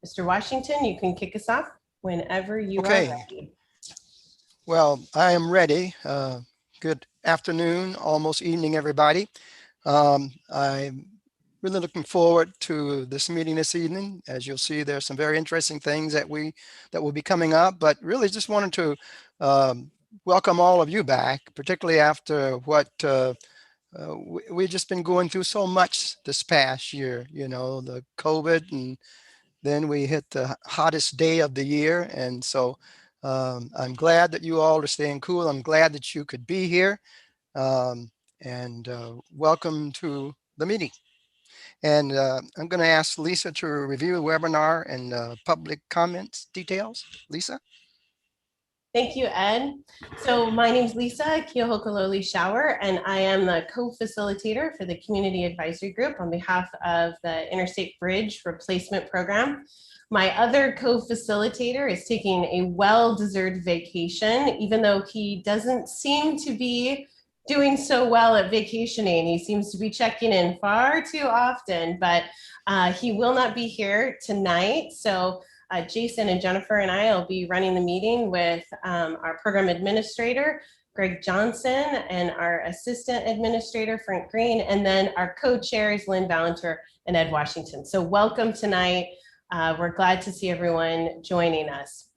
Mr. Washington, you can kick us off whenever you are ready. Well, I am ready. Good afternoon, almost evening, everybody. I'm really looking forward to this meeting this evening. As you'll see, there's some very interesting things that will be coming up, but really just wanted to welcome all of you back, particularly after what we've just been going through so much this past year, you know, the COVID, and then we hit the hottest day of the year. And so I'm glad that you all are staying cool. I'm glad that you could be here. And welcome to the meeting. And I'm going to ask Lisa to review the webinar and public comments details. Lisa? Thank you, Ed. So my name is Lisa Keohokalole Schauer, and I am the co-facilitator for the Community Advisory Group on behalf of the Interstate Bridge Replacement Program. My other co-facilitator is taking a well-deserved vacation, even though he doesn't seem to be doing so well at vacationing. He seems to be checking in far too often, but he will not be here tonight. So Jason and Jennifer and I will be running the meeting with our program administrator, Greg Johnson, and our assistant administrator, Frank Green, and then our co-chairs, Lynn, Valenter, and Ed Washington. So welcome tonight. We're glad to see everyone joining us.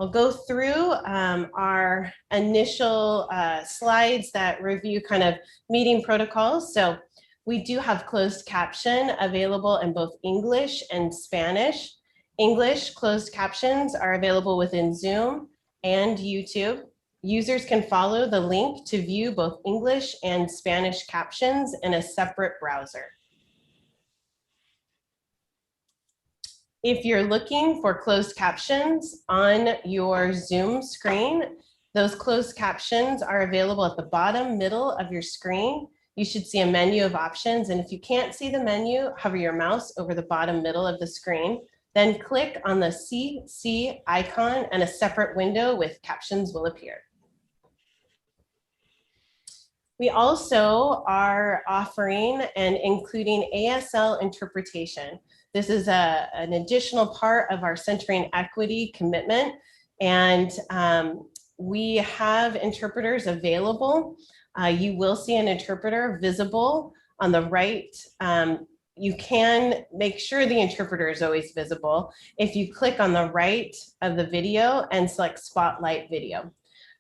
I'll go through our initial slides that review kind of meeting protocols. So we do have closed caption available in both English and Spanish. English closed captions are available within Zoom and YouTube. Users can follow the link to view both English and Spanish captions in a separate browser. If you're looking for closed captions on your Zoom screen, those closed captions are available at the bottom middle of your screen. You should see a menu of options, and if you can't see the menu, hover your mouse over the bottom middle of the screen. Then click on the CC icon and a separate window with captions will appear. We also are offering and including ASL interpretation. This is an additional part of our Centering Equity commitment, and we have interpreters available. You will see an interpreter visible on the right. You can make sure the interpreter is always visible if you click on the right of the video and select Spotlight Video.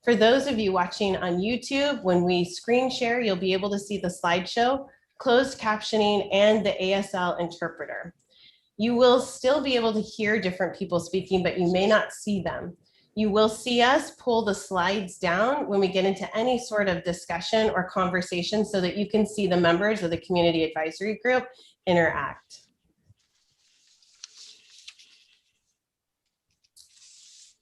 For those of you watching on YouTube, when we screen share, you'll be able to see the slideshow, closed captioning, and the ASL interpreter. You will still be able to hear different people speaking, but you may not see them. You will see us pull the slides down when we get into any sort of discussion or conversation so that you can see the members of the Community Advisory Group interact.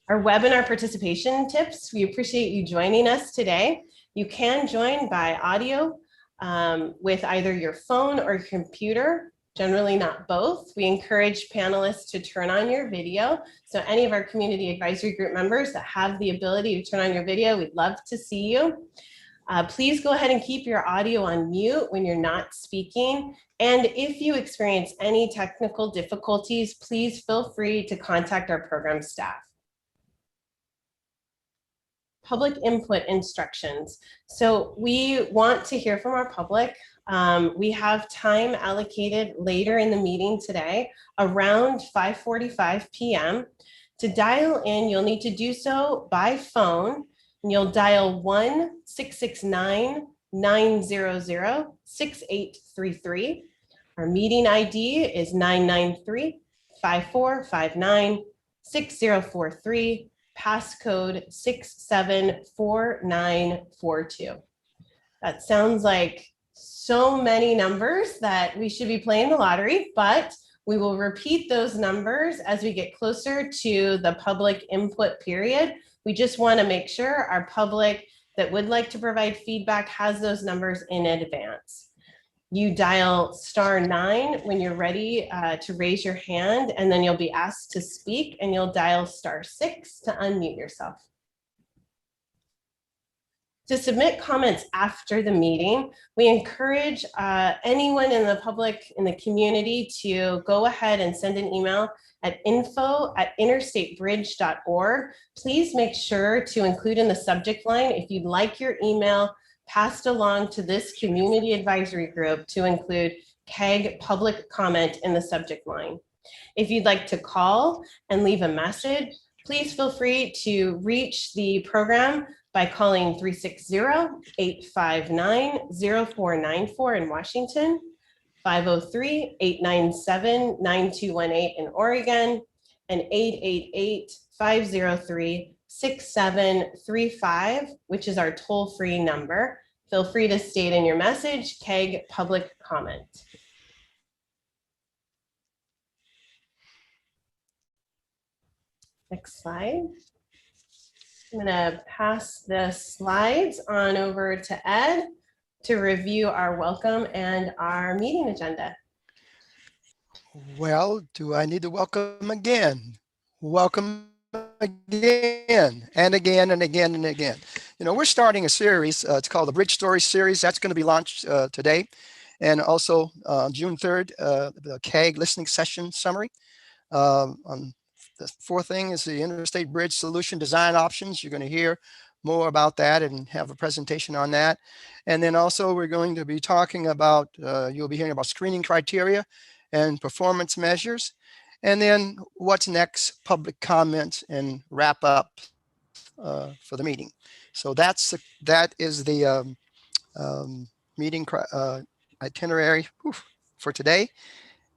Our webinar participation tips, we appreciate you joining us today. You can join by audio with either your phone or your computer, generally not both. We encourage panelists to turn on your video. So any of our Community Advisory Group members that have the ability to turn on your video, we'd love to see you. Please go ahead and keep your audio on mute when you're not speaking. And if you experience any technical difficulties, please feel free to contact our program staff. Public input instructions. So we want to hear from our public. We have time allocated later in the meeting today, around 5:45 p.m. To dial in, you'll need to do so by phone. And you'll dial 1-669-900-6833. Our meeting ID is 993-5459-6043, passcode 674942. That sounds like so many numbers that we should be playing the lottery, but we will repeat those numbers as we get closer to the public input period. We just want to make sure our public that would like to provide feedback has those numbers in advance. You dial *9 when you're ready to raise your hand, and then you'll be asked to speak, and you'll dial *6 to unmute yourself. To submit comments after the meeting, we encourage anyone in the public, in the community, to go ahead and send an email at info@interstatebridge.org. Please make sure to include in the subject line if you'd like your email passed along to this community advisory group to include CAG Public Comment in the subject line. If you'd like to call and leave a message, please feel free to reach the program by calling 360-859-0494 in Washington, 503-897-9218 in Oregon, and 888-503-6735, which is our toll-free number. Feel free to state in your message, CAG Public Comment. Next slide. I'm going to pass the slides on over to Ed to review our welcome and our meeting agenda. Well, do I need to welcome again? Welcome again and again and again and again. You know, we're starting a series. It's called the Bridge Story series. That's going to be launched today. And also June 3rd, the CAG listening session summary. The fourth thing is the Interstate Bridge Solution Design Options. You're going to hear more about that and have a presentation on that. And then also we're going to be talking about, you'll be hearing about screening criteria and performance measures. And then what's next, public comments and wrap up for the meeting. So that is the meeting itinerary for today.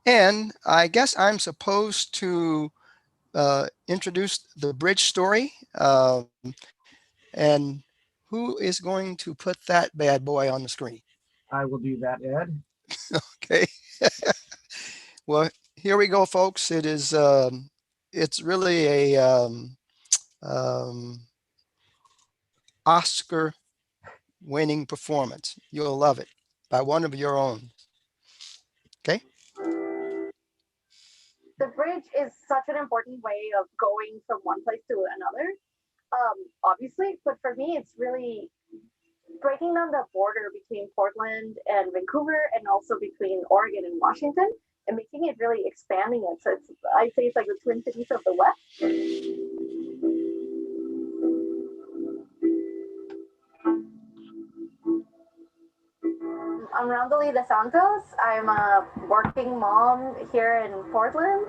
And I guess I'm supposed to introduce the bridge story. And who is going to put that bad boy on the screen? I will do that, Ed. Okay. Well, here we go, folks. It is, it's really a Oscar-winning performance. You'll love it, by one of your own. Okay. The bridge is such an important way of going from one place to another, obviously, but for me, it's really breaking down the border between Portland and Vancouver and also between Oregon and Washington and making it really expanding it. So it's, I'd say it's like the Twin Cities of the West. I'm Rondalee De Santos. I'm a working mom here in Portland.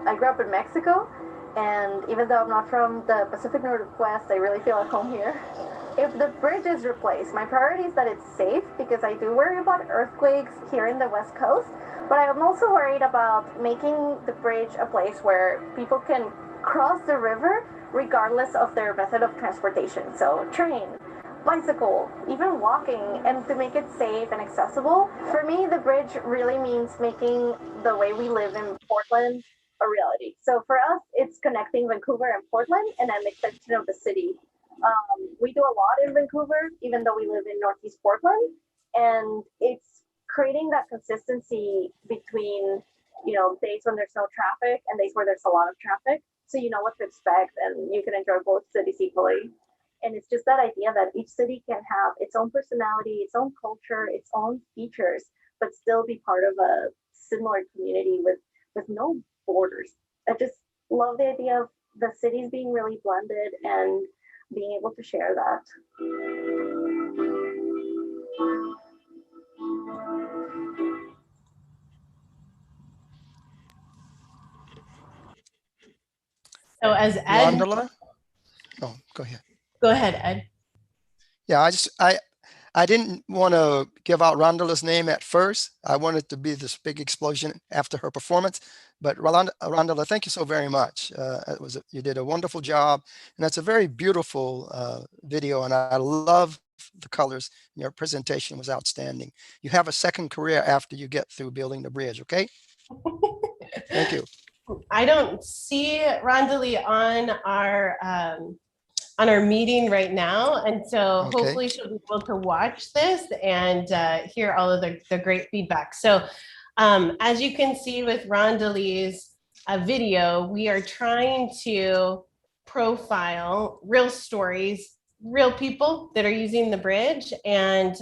I grew up in Mexico, and even though I'm not from the Pacific Northwest, I really feel at home here. If the bridge is replaced, my priority is that it's safe because I do worry about earthquakes here in the West Coast, but I'm also worried about making the bridge a place where people can cross the river regardless of their method of transportation. So train, bicycle, even walking, and to make it safe and accessible. For me, the bridge really means making the way we live in Portland a reality. So for us, it's connecting Vancouver and Portland and an extension of the city. We do a lot in Vancouver, even though we live in Northeast Portland, and it's creating that consistency between, you know, days when there's no traffic and days where there's a lot of traffic. So you know what to expect and you can enjoy both cities equally. And it's just that idea that each city can have its own personality, its own culture, its own features, but still be part of a similar community with no borders. I just love the idea of the cities being really blended and being able to share that. So as Ed, Rondala? Oh, go ahead. Go ahead, Ed. Yeah, I didn't want to give out Rondala's name at first. I wanted to be this big explosion after her performance. But Rondala, thank you so very much. You did a wonderful job, and that's a very beautiful video, and I love the colors. Your presentation was outstanding. You have a second career after you get through building the bridge, okay? Thank you. I don't see Rondalee on our meeting right now, and so Okay. hopefully she'll be able to watch this and hear all of the great feedback. So as you can see with Rondalee's video, we are trying to profile real stories real people that are using the bridge, and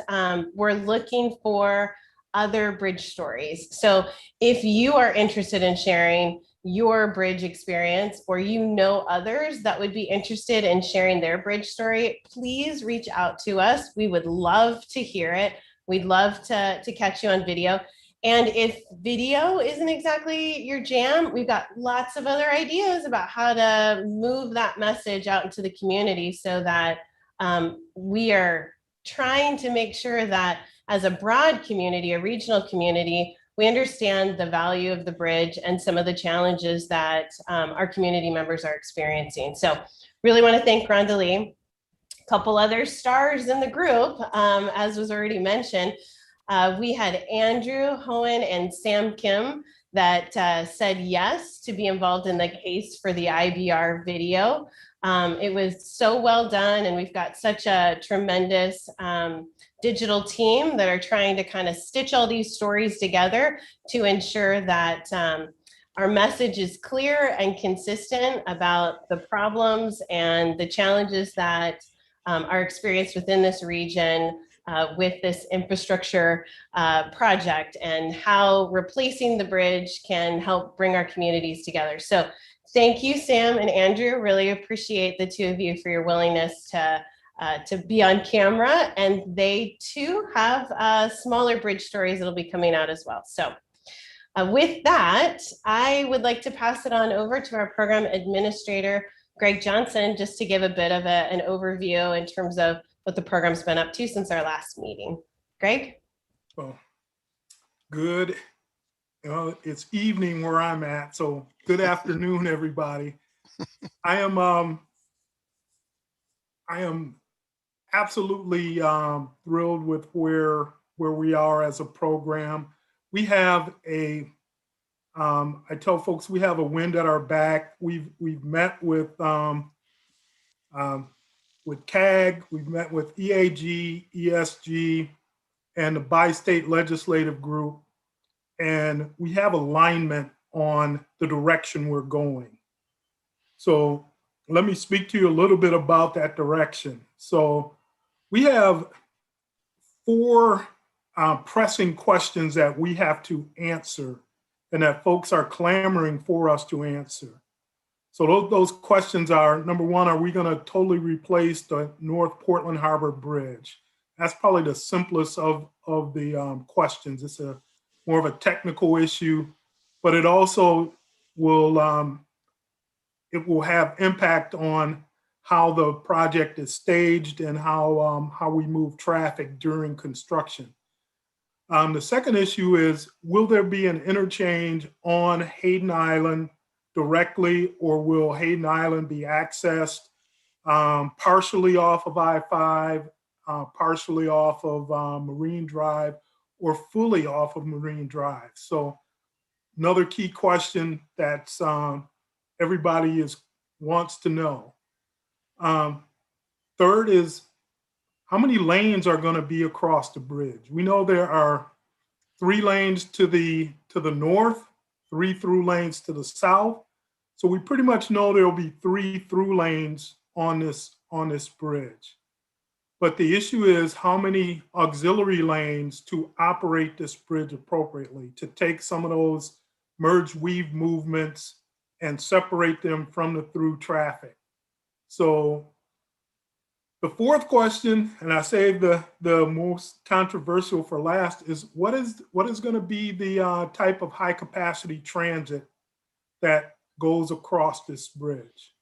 we're looking for other bridge stories. So if you are interested in sharing your bridge experience, or you know others that would be interested in sharing their bridge story, please reach out to us. We would love to hear it. We'd love to catch you on video. And if video isn't exactly your jam, we've got lots of other ideas about how to move that message out into the community, so that we are trying to make sure that as a broad community, a regional community, we understand the value of the bridge and some of the challenges that our community members are experiencing. So really want to thank Rhonda Lee. A couple other stars in the group, as was already mentioned. We had Andrew Hohen and Sam Kim that said yes to be involved in the case for the IBR video. It was so well done, and we've got such a tremendous digital team that are trying to kind of stitch all these stories together to ensure that our message is clear and consistent about the problems and the challenges that are experienced within this region with this infrastructure project, and how replacing the bridge can help bring our communities together. So thank you, Sam and Andrew. Really appreciate the two of you for your willingness to be on camera. And they too have smaller bridge stories that'll be coming out as well. So with that, I would like to pass it on over to our program administrator, Greg Johnson, just to give a bit of an overview in terms of what the program's been up to since our last meeting. Greg? Well, good. It's evening where I'm at, so good afternoon, everybody. I am absolutely thrilled with where we are as a program. We have I tell folks we have a wind at our back. We've met with CAG, we've met with EAG, ESG, and the bi-state legislative group, and we have alignment on the direction we're going. So let me speak to you a little bit about that direction. So we have 4 pressing questions that we have to answer and that folks are clamoring for us to answer. So those questions are, number 1, are we going to totally replace the North Portland Harbor Bridge? That's probably the simplest of the questions. It's more of a technical issue, but it also will have impact on how the project is staged and how we move traffic during construction. The second issue is, will there be an interchange on Hayden Island directly, or will Hayden Island be accessed partially off of I-5, partially off of Marine Drive, or fully off of Marine Drive? So another key question that everybody wants to know. Third is, how many lanes are going to be across the bridge? We know there are 3 lanes to the north, 3 through lanes to the south. So we pretty much know there will be 3 through lanes on this bridge. But the issue is how many auxiliary lanes to operate this bridge appropriately, to take some of those merge weave movements and separate them from the through traffic. So the fourth question, and I saved the most controversial for last, is what is going to be the type of high capacity transit that goes across this bridge?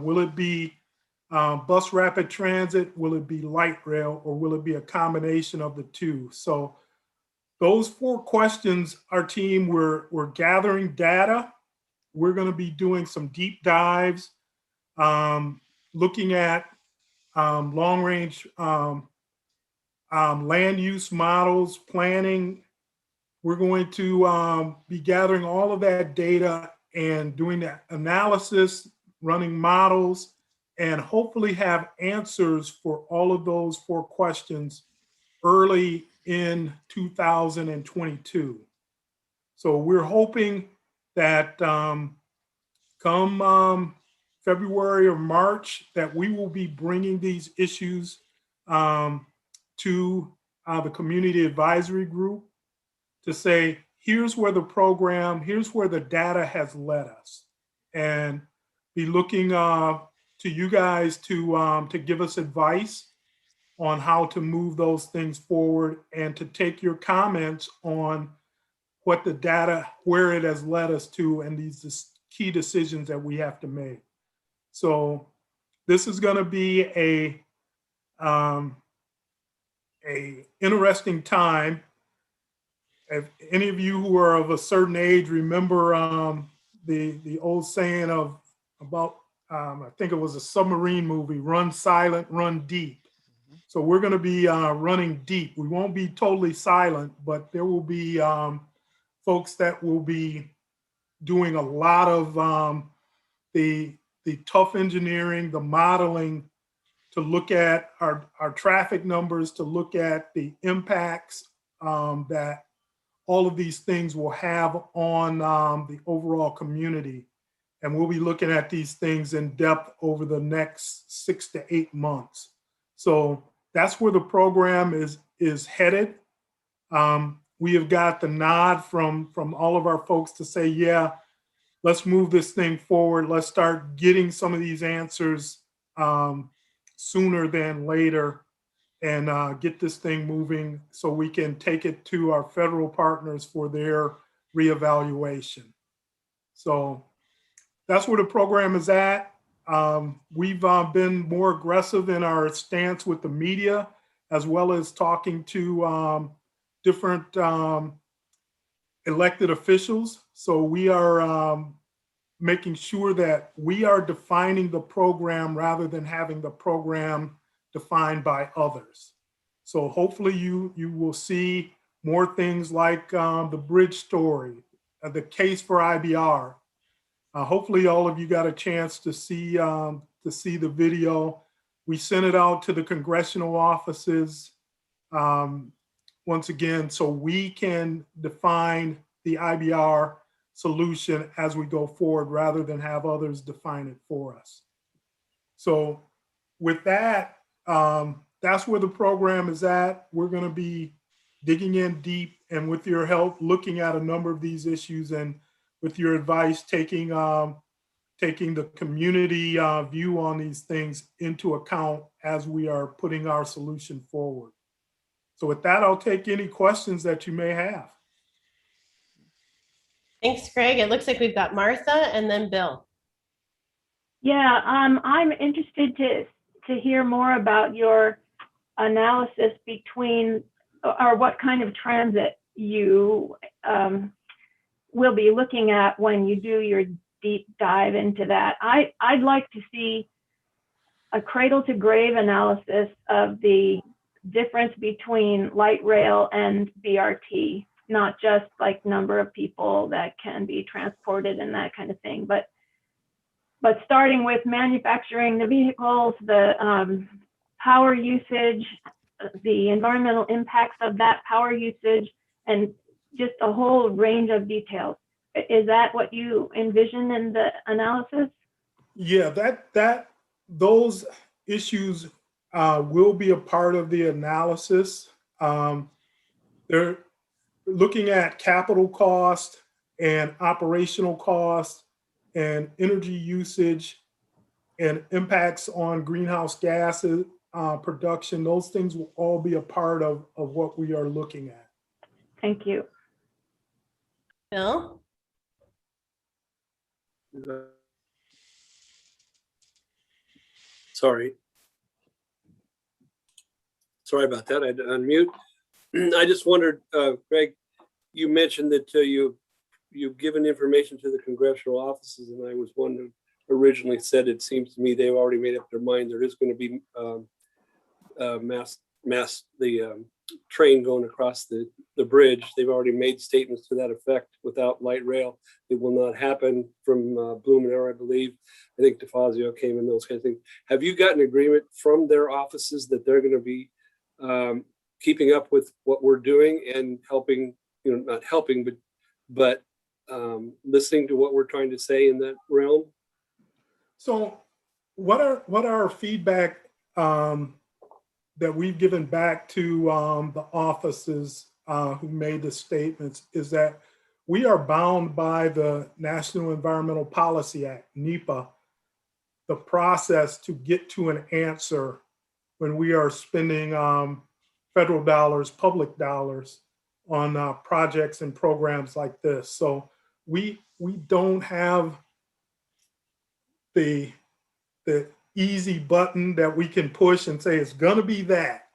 Will it be bus rapid transit? Will it be light rail? Or will it be a combination of the two? So those 4 questions, our team, we're gathering data. We're going to be doing some deep dives, looking at long range land use models, planning. We're going to be gathering all of that data and doing that analysis, running models, and hopefully have answers for all of those 4 questions early in 2022. So we're hoping that come February or March that we will be bringing these issues to the community advisory group to say, here's where the program, here's where the data has led us, and be looking to you guys to give us advice on how to move those things forward and to take your comments on what the data, where it has led us to, and these key decisions that we have to make. So this is going to be a interesting time. If any of you who are of a certain age remember the old saying about I think it was a submarine movie, run silent, run deep. So we're going to be running deep. We won't be totally silent, but there will be folks that will be doing a lot of the tough engineering, the modeling, to look at our traffic numbers, to look at the impacts that all of these things will have on the overall community. And we'll be looking at these things in depth over the next 6 to 8 months. So that's where the program is headed. We have got the nod from all of our folks to say, yeah, let's move this thing forward. Let's start getting some of these answers sooner than later, and get this thing moving so we can take it to our federal partners for their reevaluation. So that's where the program is at. We've been more aggressive in our stance with the media, as well as talking to different elected officials. So we are making sure that we are defining the program rather than having the program defined by others. So hopefully you will see more things like the bridge story, the case for IBR. Hopefully all of you got a chance to see the video. We sent it out to the congressional offices once again, so we can define the IBR solution as we go forward rather than have others define it for us. So with that, that's where the program is at. We're going to be digging in deep, and with your help, looking at a number of these issues, and with your advice, taking the community view on these things into account as we are putting our solution forward. So with that, I'll take any questions that you may have. Thanks, Greg. It looks like we've got Martha and then Bill. Yeah, I'm interested to hear more about your analysis between, or what kind of transit you will be looking at when you do your deep dive into that. I'd like to see a cradle to grave analysis of the difference between light rail and BRT, not just like number of people that can be transported and that kind of thing, but starting with manufacturing the vehicles, the power usage, the environmental impacts of that power usage, and just a whole range of details. Is that what you envision in the analysis? Yeah, those issues will be a part of the analysis. They're looking at capital cost and operational cost and energy usage and impacts on greenhouse gases production. Those things will all be a part of what we are looking at. Thank you. Bill? Sorry about that. I had to unmute. I just wondered, Greg, you mentioned that you've given information to the congressional offices, and I was wondering, originally said, it seems to me they've already made up their mind. There is going to be train going across the bridge. They've already made statements to that effect. Without light rail, it will not happen. From Bloom and Arrow, I believe. I think DeFazio came in, those kind of things. Have you gotten agreement from their offices that they're going to be keeping up with what we're doing and helping, not helping, but listening to what we're trying to say in that realm? So what are our feedback that we've given back to the offices who made the statements is that we are bound by the National Environmental Policy Act, NEPA, the process to get to an answer when we are spending federal dollars, public dollars on projects and programs like this. So we don't have the easy button that we can push and say it's gonna be that.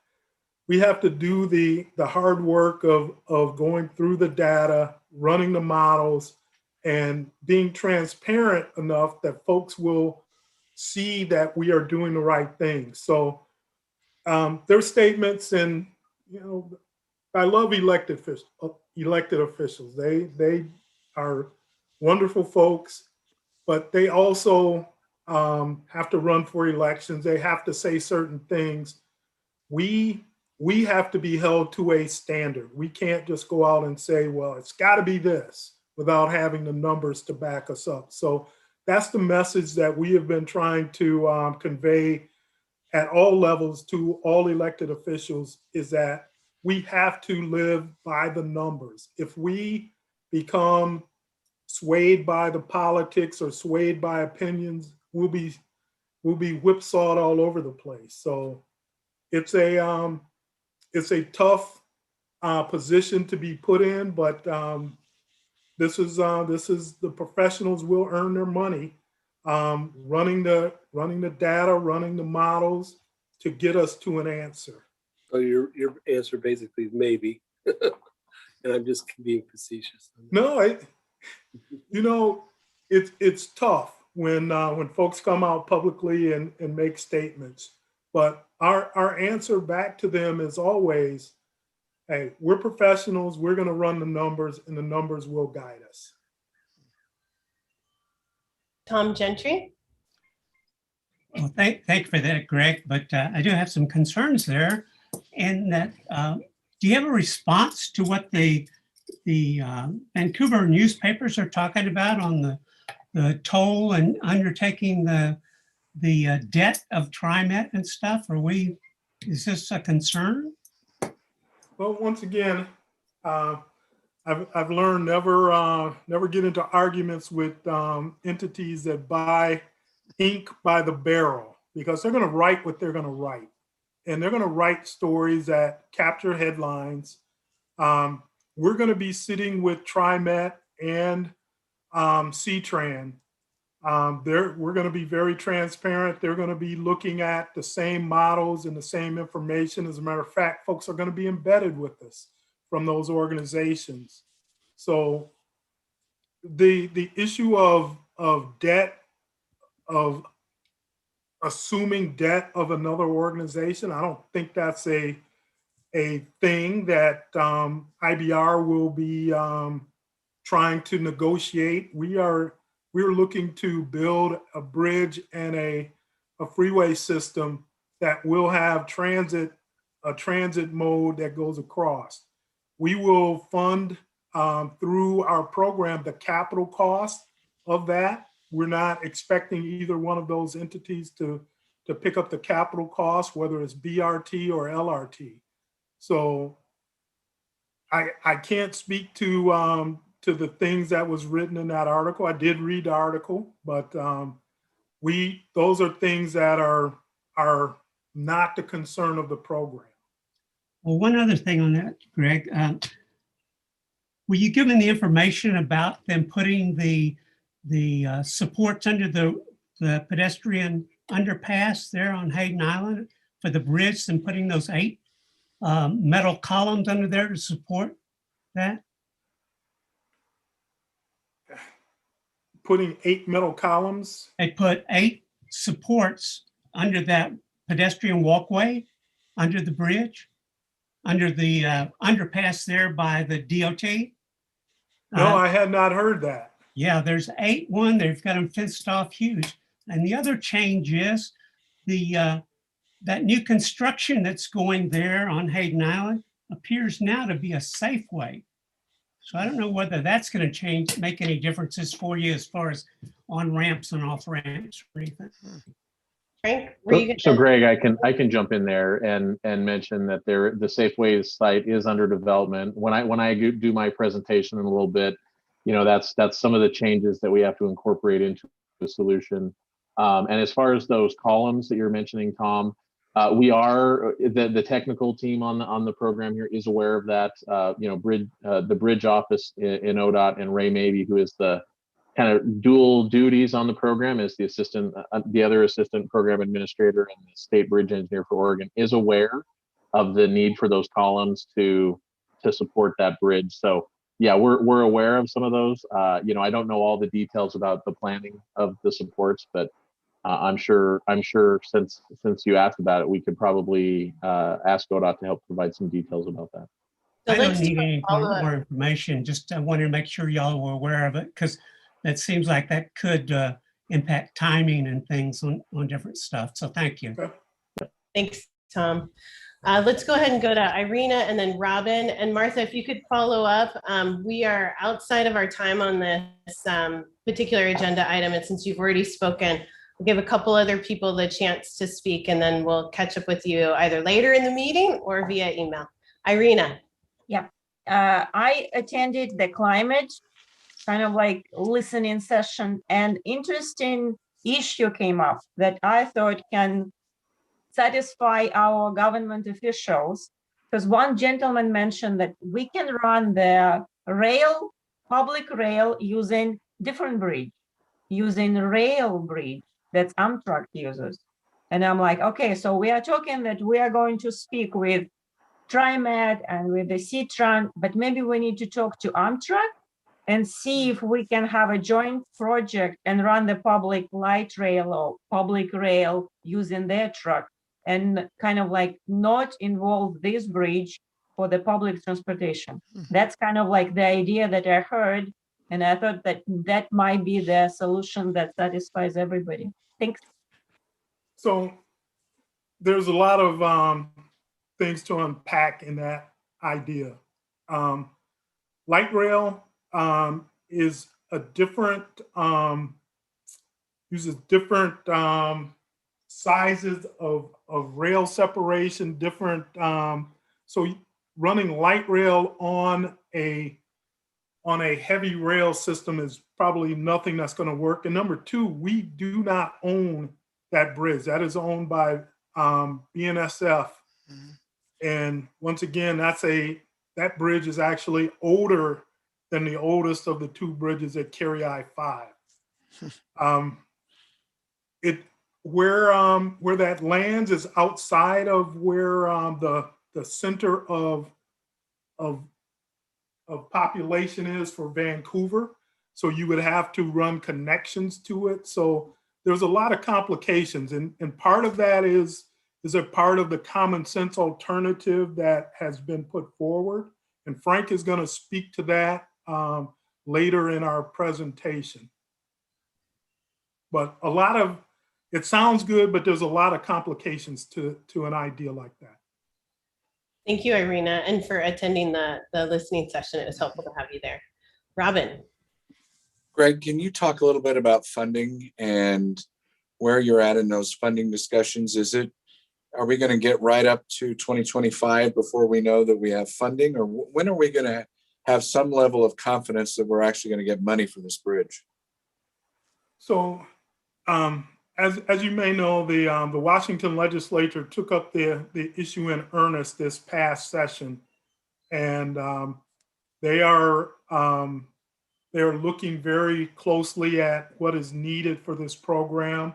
We have to do the hard work of going through the data, running the models, and being transparent enough that folks will see that we are doing the right thing. So their statements, and I love elected officials. They are wonderful folks, but they also have to run for elections. They have to say certain things. We have to be held to a standard. We can't just go out and say, well, it's got to be this without having the numbers to back us up. So that's the message that we have been trying to convey at all levels to all elected officials, is that we have to live by the numbers. If we become swayed by the politics or swayed by opinions, we'll be whipsawed all over the place. So it's a tough position to be put in, but this is the professionals will earn their money running the data, running the models to get us to an answer. So your answer basically is maybe, and I'm just being facetious. No, it's tough when folks come out publicly and make statements. But our answer back to them is always, hey, we're professionals, we're going to run the numbers, and the numbers will guide us. Tom Gentry. Well, thank you for that, Greg, but I do have some concerns there. And that, do you have a response to what the Vancouver newspapers are talking about on the toll and undertaking the debt of TriMet and stuff? Is this a concern? Well, once again, I've learned never get into arguments with entities that buy ink by the barrel, because they're going to write what they're going to write, and they're going to write stories that capture headlines. We're going to be sitting with TriMet and C-Tran. We're going to be very transparent. They're going to be looking at the same models and the same information. As a matter of fact, folks are going to be embedded with us from those organizations. So the issue of debt, of assuming debt of another organization, I don't think that's a thing that IBR will be trying to negotiate. We're looking to build a bridge and a freeway system that will have a transit mode that goes across. We will fund through our program the capital cost of that. We're not expecting either one of those entities to pick up the capital cost, whether it's BRT or LRT. So I can't speak to the things that was written in that article. I did read the article, but those are things that are not the concern of the program. Well, one other thing on that, Greg, were you given the information about them putting the supports under the pedestrian underpass there on Hayden Island for the bridge, and putting those 8 metal columns under there to support that? Putting 8 metal columns? They put 8 supports under that pedestrian walkway, under the bridge, under the underpass there by the DOT. No, I had not heard that. Yeah, there's 8 they've got them fenced off huge. And the other change is that new construction that's going there on Hayden Island appears now to be a Safeway. So I don't know whether that's going to make any differences for you as far as on ramps and off ramps or anything. Frank, were you So gonna- Greg, I can jump in there and mention that the Safeways site is under development. When I do my presentation in a little bit, that's some of the changes that we have to incorporate into the solution. And as far as those columns that you're mentioning, Tom, we are the technical team on the program here is aware of that. The bridge office in ODOT and Ray Mabey, who is the kind of dual duties on the program as the other assistant program administrator and the state bridge engineer for Oregon, is aware of the need for those columns to support that bridge. So yeah, we're aware of some of those. I don't know all the details about the planning of the supports, but I'm sure since you asked about it, we could probably ask ODOT to help provide some details about that. I let's don't do need a any follow-up. more information. Just I wanted to make sure y'all were aware of it because it seems like that could impact timing and things on different stuff. So thank you. Thanks, Tom. Let's go ahead and go to Irina and then Robin. And Martha, if you could follow up. We are outside of our time on this particular agenda item. And since you've already spoken, we'll give a couple other people the chance to speak, and then we'll catch up with you either later in the meeting or via email. Irina. Yeah, I attended the climate kind of like listening session, and interesting issue came up that I thought can satisfy our government officials, because one gentleman mentioned that we can run the public rail using different bridge, using rail bridge that Amtrak uses. And I'm like, okay, so we are talking that we are going to speak with TriMet and with the CTRAN, but maybe we need to talk to Amtrak and see if we can have a joint project and run the public light rail or public rail using their truck, and kind of like not involve this bridge for the public transportation. That's kind of like the idea that I heard, and I thought that that might be the solution that satisfies everybody. Thanks. So there's a lot of things to unpack in that idea. Light rail is a different, uses different sizes of rail separation, different, so running light rail on a heavy rail system is probably nothing that's going to work. And number two, we do not own that bridge. That is owned by BNSF. Mm-hmm. And once again, that bridge is actually older than the oldest of the two bridges that carry I-5. Where that lands is outside of where the center of population is for Vancouver. So you would have to run connections to it. So there's a lot of complications, and part of that is a part of the common sense alternative that has been put forward. And Frank is going to speak to that later in our presentation. But it sounds good, but there's a lot of complications to an idea like that. Thank you, Irina, and for attending the listening session. It was helpful to have you there. Robin. Greg, can you talk a little bit about funding and where you're at in those funding discussions? Are we going to get right up to 2025 before we know that we have funding, or when are we going to have some level of confidence that we're actually going to get money for this bridge? So, as you may know, the Washington legislature took up the issue in earnest this past session, and they are looking very closely at what is needed for this program,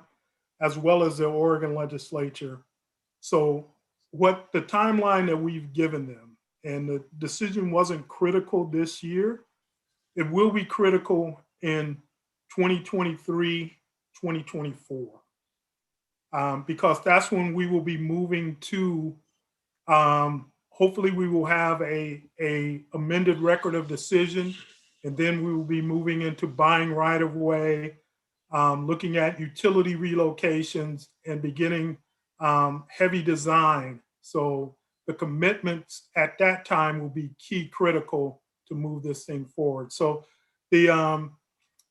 as well as the Oregon legislature. So what the timeline that we've given them, and the decision wasn't critical this year, it will be critical in 2023, 2024, because that's when we will be moving to, hopefully we will have a amended record of decision, and then we will be moving into buying right of way, looking at utility relocations, and beginning heavy design. So the commitments at that time will be key critical move this thing forward. So the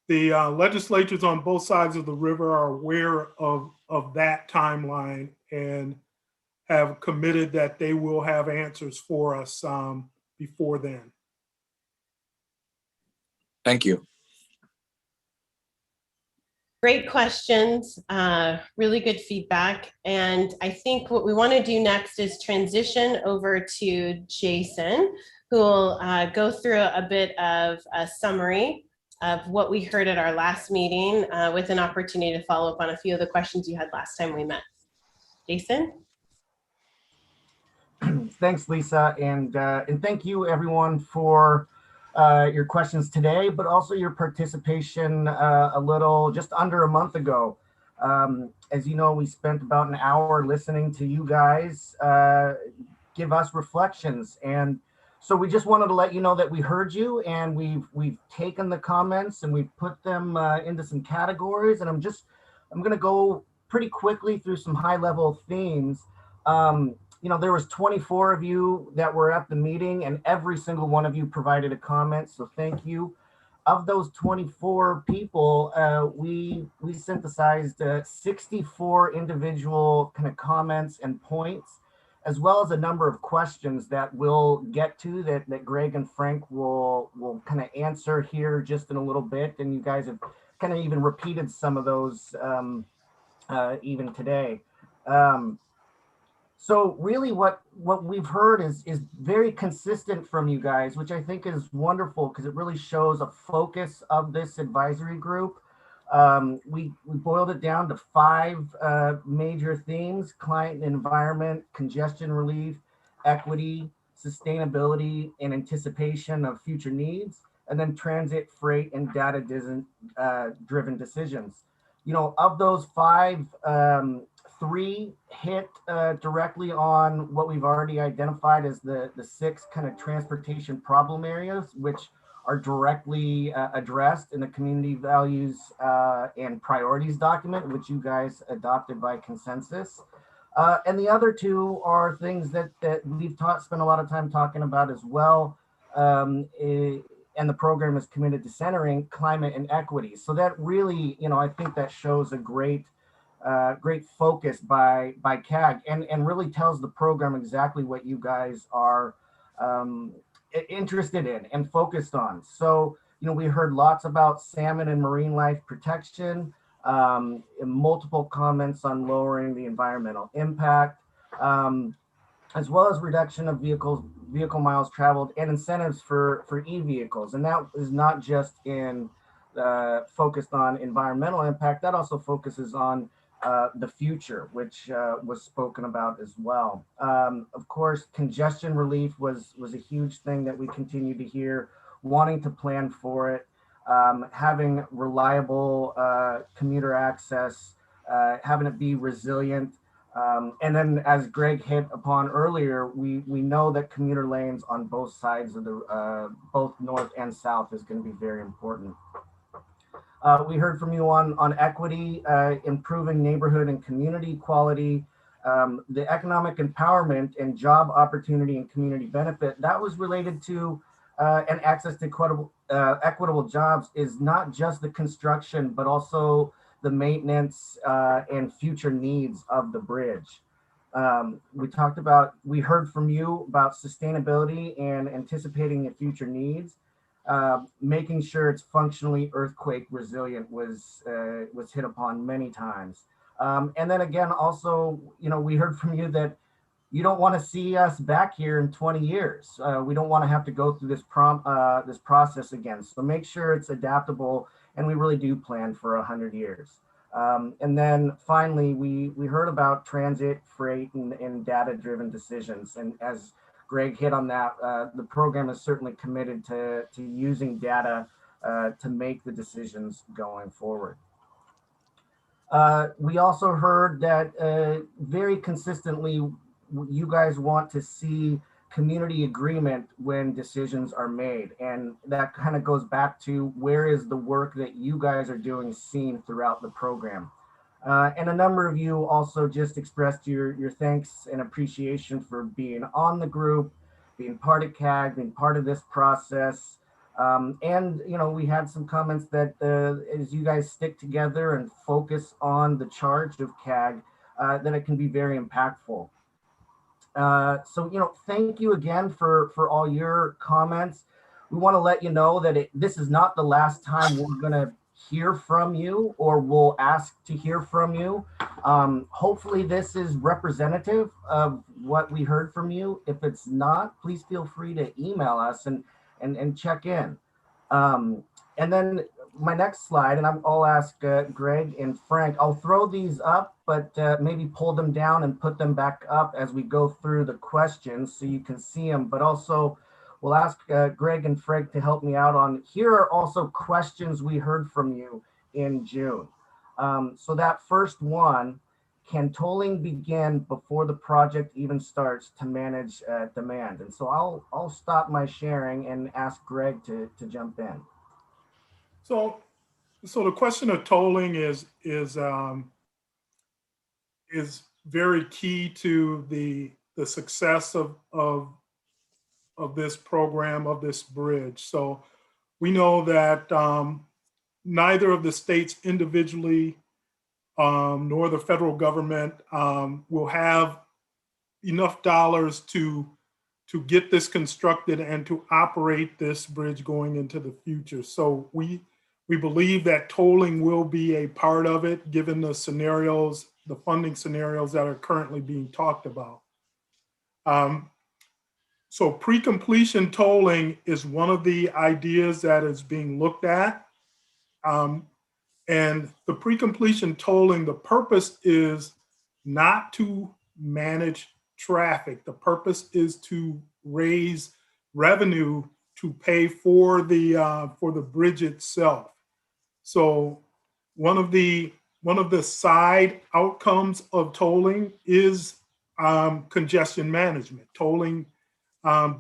legislatures on both sides of the river are aware of that timeline and have committed that they will have answers for us before then. Thank you. Great questions, really good feedback. And I think what we want to do next is transition over to Jason, who will go through a bit of a summary of what we heard at our last meeting with an opportunity to follow up on a few of the questions you had last time we met. Jason? Thanks, Lisa, and thank you everyone for your questions today, but also your participation just under a month ago. As you know, we spent about an hour listening to you guys give us reflections, and so we just wanted to let you know that we heard you, and we've taken the comments and we've put them into some categories, and I'm going to go pretty quickly through some high-level themes. You know, there was 24 of you that were at the meeting, and every single one of you provided a comment, so thank you. Of those 24 people, we synthesized 64 individual kind of comments and points, as well as a number of questions that we'll get to that Greg and Frank will kind of answer here just in a little bit, and you guys have kind of even repeated some of those even today. So really what we've heard is very consistent from you guys, which I think is wonderful because it really shows a focus of this advisory group. We boiled it down to 5 major themes: client and environment, congestion relief, equity, sustainability, and anticipation of future needs, and then transit, freight, and data-driven decisions. You know, of those 5, 3 hit directly on what we've already identified as the 6 kind of transportation problem areas, which are directly addressed in the community values and priorities document, which you guys adopted by consensus. And the other 2 are things that we've spent a lot of time talking about as well. And the program is committed to centering climate and equity. So that really, you know, I think that shows a great focus by CAG and really tells the program exactly what you guys are interested in and focused on. So, you know, we heard lots about salmon and marine life protection, and multiple comments on lowering the environmental impact, as well as reduction of vehicle miles traveled and incentives for e-vehicles. And that is not just focused on environmental impact, that also focuses on the future, which was spoken about as well. Of course, congestion relief was a huge thing that we continue to hear, wanting to plan for it, having reliable commuter access, having it be resilient. And then as Greg hit upon earlier, we know that commuter lanes on both sides of the, both north and south is going to be very important. We heard from you on equity, improving neighborhood and community quality, the economic empowerment and job opportunity and community benefit. That was related to and access to equitable jobs is not just the construction, but also the maintenance and future needs of the bridge. We heard from you about sustainability and anticipating the future needs. Making sure it's functionally earthquake resilient was hit upon many times. And then again, also, you know, we heard from you that you don't want to see us back here in 20 years. We don't want to have to go through this process again. So make sure it's adaptable, and we really do plan for 100 years. And then finally, we heard about transit, freight, and data-driven decisions. And as Greg hit on that, the program is certainly committed to using data to make the decisions going forward. We also heard that very consistently, you guys want to see community agreement when decisions are made. And that kind of goes back to where is the work that you guys are doing seen throughout the program. And a number of you also just expressed your thanks and appreciation for being on the group being part of CAG, being part of this process. And, you know, we had some comments that as you guys stick together and focus on the charge of CAG, then it can be very impactful. So, you know, thank you again for all your comments. We want to let you know that this is not the last time we're going to hear from you, or we'll ask to hear from you. Hopefully this is representative of what we heard from you. If it's not, please feel free to email us and check in. And then my next slide, and I'll ask Greg and Frank, I'll throw these up, but maybe pull them down and put them back up as we go through the questions so you can see them. But also we'll ask Greg and Frank to help me out on, here are also questions we heard from you in June. So that first one, can tolling begin before the project even starts to manage demand? And so I'll stop my sharing and ask Greg to jump in. So the question of tolling is very key to the success of this program, of this bridge. So we know that neither of the states individually nor the federal government will have enough dollars to get this constructed and to operate this bridge going into the future. So we believe that tolling will be a part of it, given the scenarios, the funding scenarios that are currently being talked about. So pre-completion tolling is one of the ideas that is being looked at. And the pre-completion tolling, the purpose is not to manage traffic. The purpose is to raise revenue to pay for the bridge itself. So one of the side outcomes of tolling is congestion management. Tolling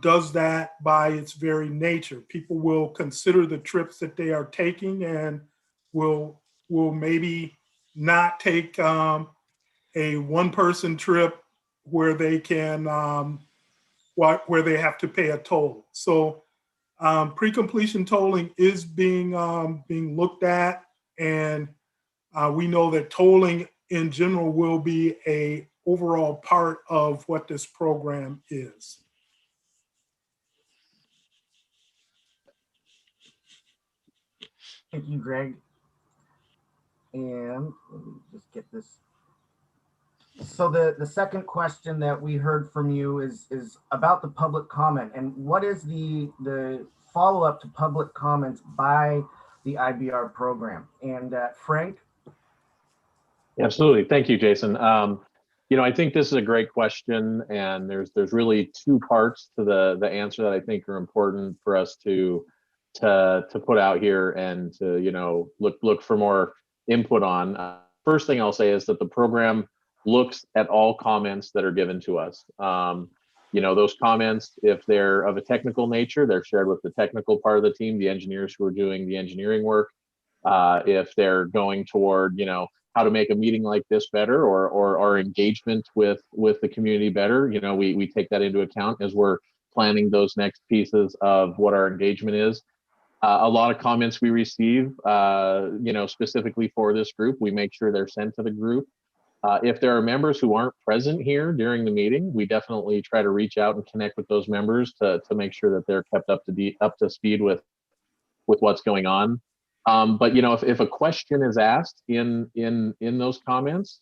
does that by its very nature. People will consider the trips that they are taking and will maybe not take a one-person trip where they can where they have to pay a toll. So pre-completion tolling is being looked at, and we know that tolling in general will be a overall part of what this program is. Thank you, Greg. And let me just get this. So the second question that we heard from you is about the public comment, and what is the follow-up to public comments by the IBR program? And Frank? Absolutely. Thank you, Jason. You know, I think this is a great question, and there's really two parts to the answer that I think are important for us to put out here and to, you know, look for more input on. First thing I'll say is that the program looks at all comments that are given to us. You know, those comments, if they're of a technical nature, they're shared with the technical part of the team, the engineers who are doing the engineering work. If they're going toward, you know, how to make a meeting like this better, or our engagement with the community better, you know, we take that into account as we're planning those next pieces of what our engagement is. A lot of comments we receive, you know, specifically for this group, we make sure they're sent to the group. If there are members who aren't present here during the meeting, we definitely try to reach out and connect with those members to make sure that they're kept up to speed with what's going on. But you know, if a question is asked in those comments,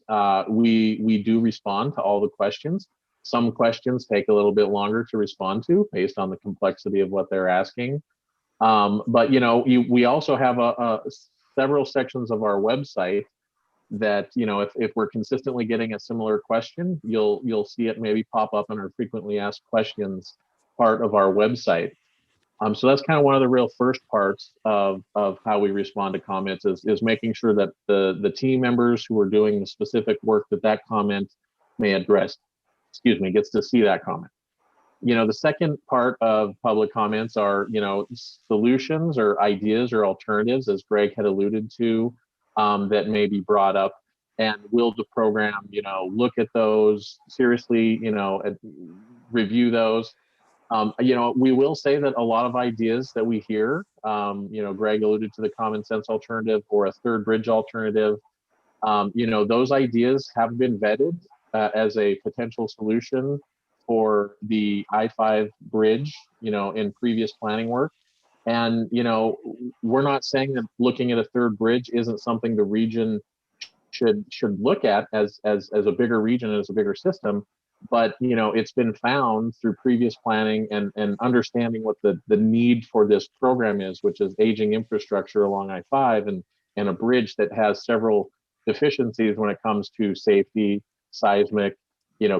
we do respond to all the questions. Some questions take a little bit longer to respond to based on the complexity of what they're asking. But you know, we also have several sections of our website that, you know, if we're consistently getting a similar question, you'll see it maybe pop up in our frequently asked questions part of our website. So that's kind of one of the real first parts of how we respond to comments is making sure that the team members who are doing the specific work that comment may address, gets to see that comment. You know, the second part of public comments are, you know, solutions or ideas or alternatives, as Greg had alluded to, that may be brought up, and will the program, you know, look at those seriously, you know, review those. We will say that a lot of ideas that we hear, Greg alluded to the common sense alternative or a third bridge alternative. Those ideas have been vetted as a potential solution for the I-5 bridge, in previous planning work. And, we're not saying that looking at a third bridge isn't something the region should look at as a bigger region and as a bigger system. But, it's been found through previous planning and understanding what the need for this program is, which is aging infrastructure along I-5 and a bridge that has several deficiencies when it comes to safety, seismic,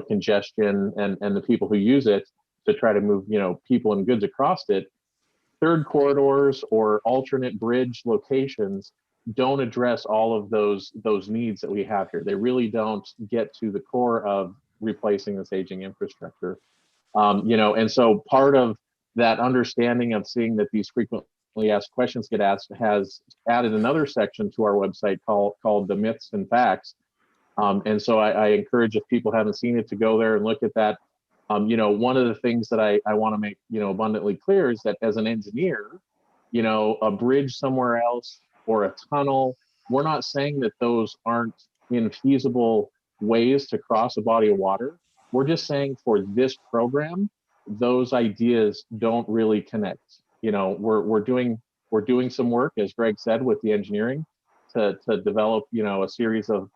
congestion, and the people who use it to try to move, people and goods across it. Third corridors or alternate bridge locations don't address all of those needs that we have here. They really don't get to the core of replacing this aging infrastructure. And so part of that understanding of seeing that these frequently asked questions get asked has added another section to our website called the myths and facts. And so I encourage, if people haven't seen it, to go there and look at that. One of the things that I want to make, abundantly clear is that as an engineer, a bridge somewhere else or a tunnel, we're not saying that those aren't infeasible ways to cross a body of water. We're just saying for this program, those ideas don't really connect. We're doing some work, as Greg said, with the engineering to develop, a series of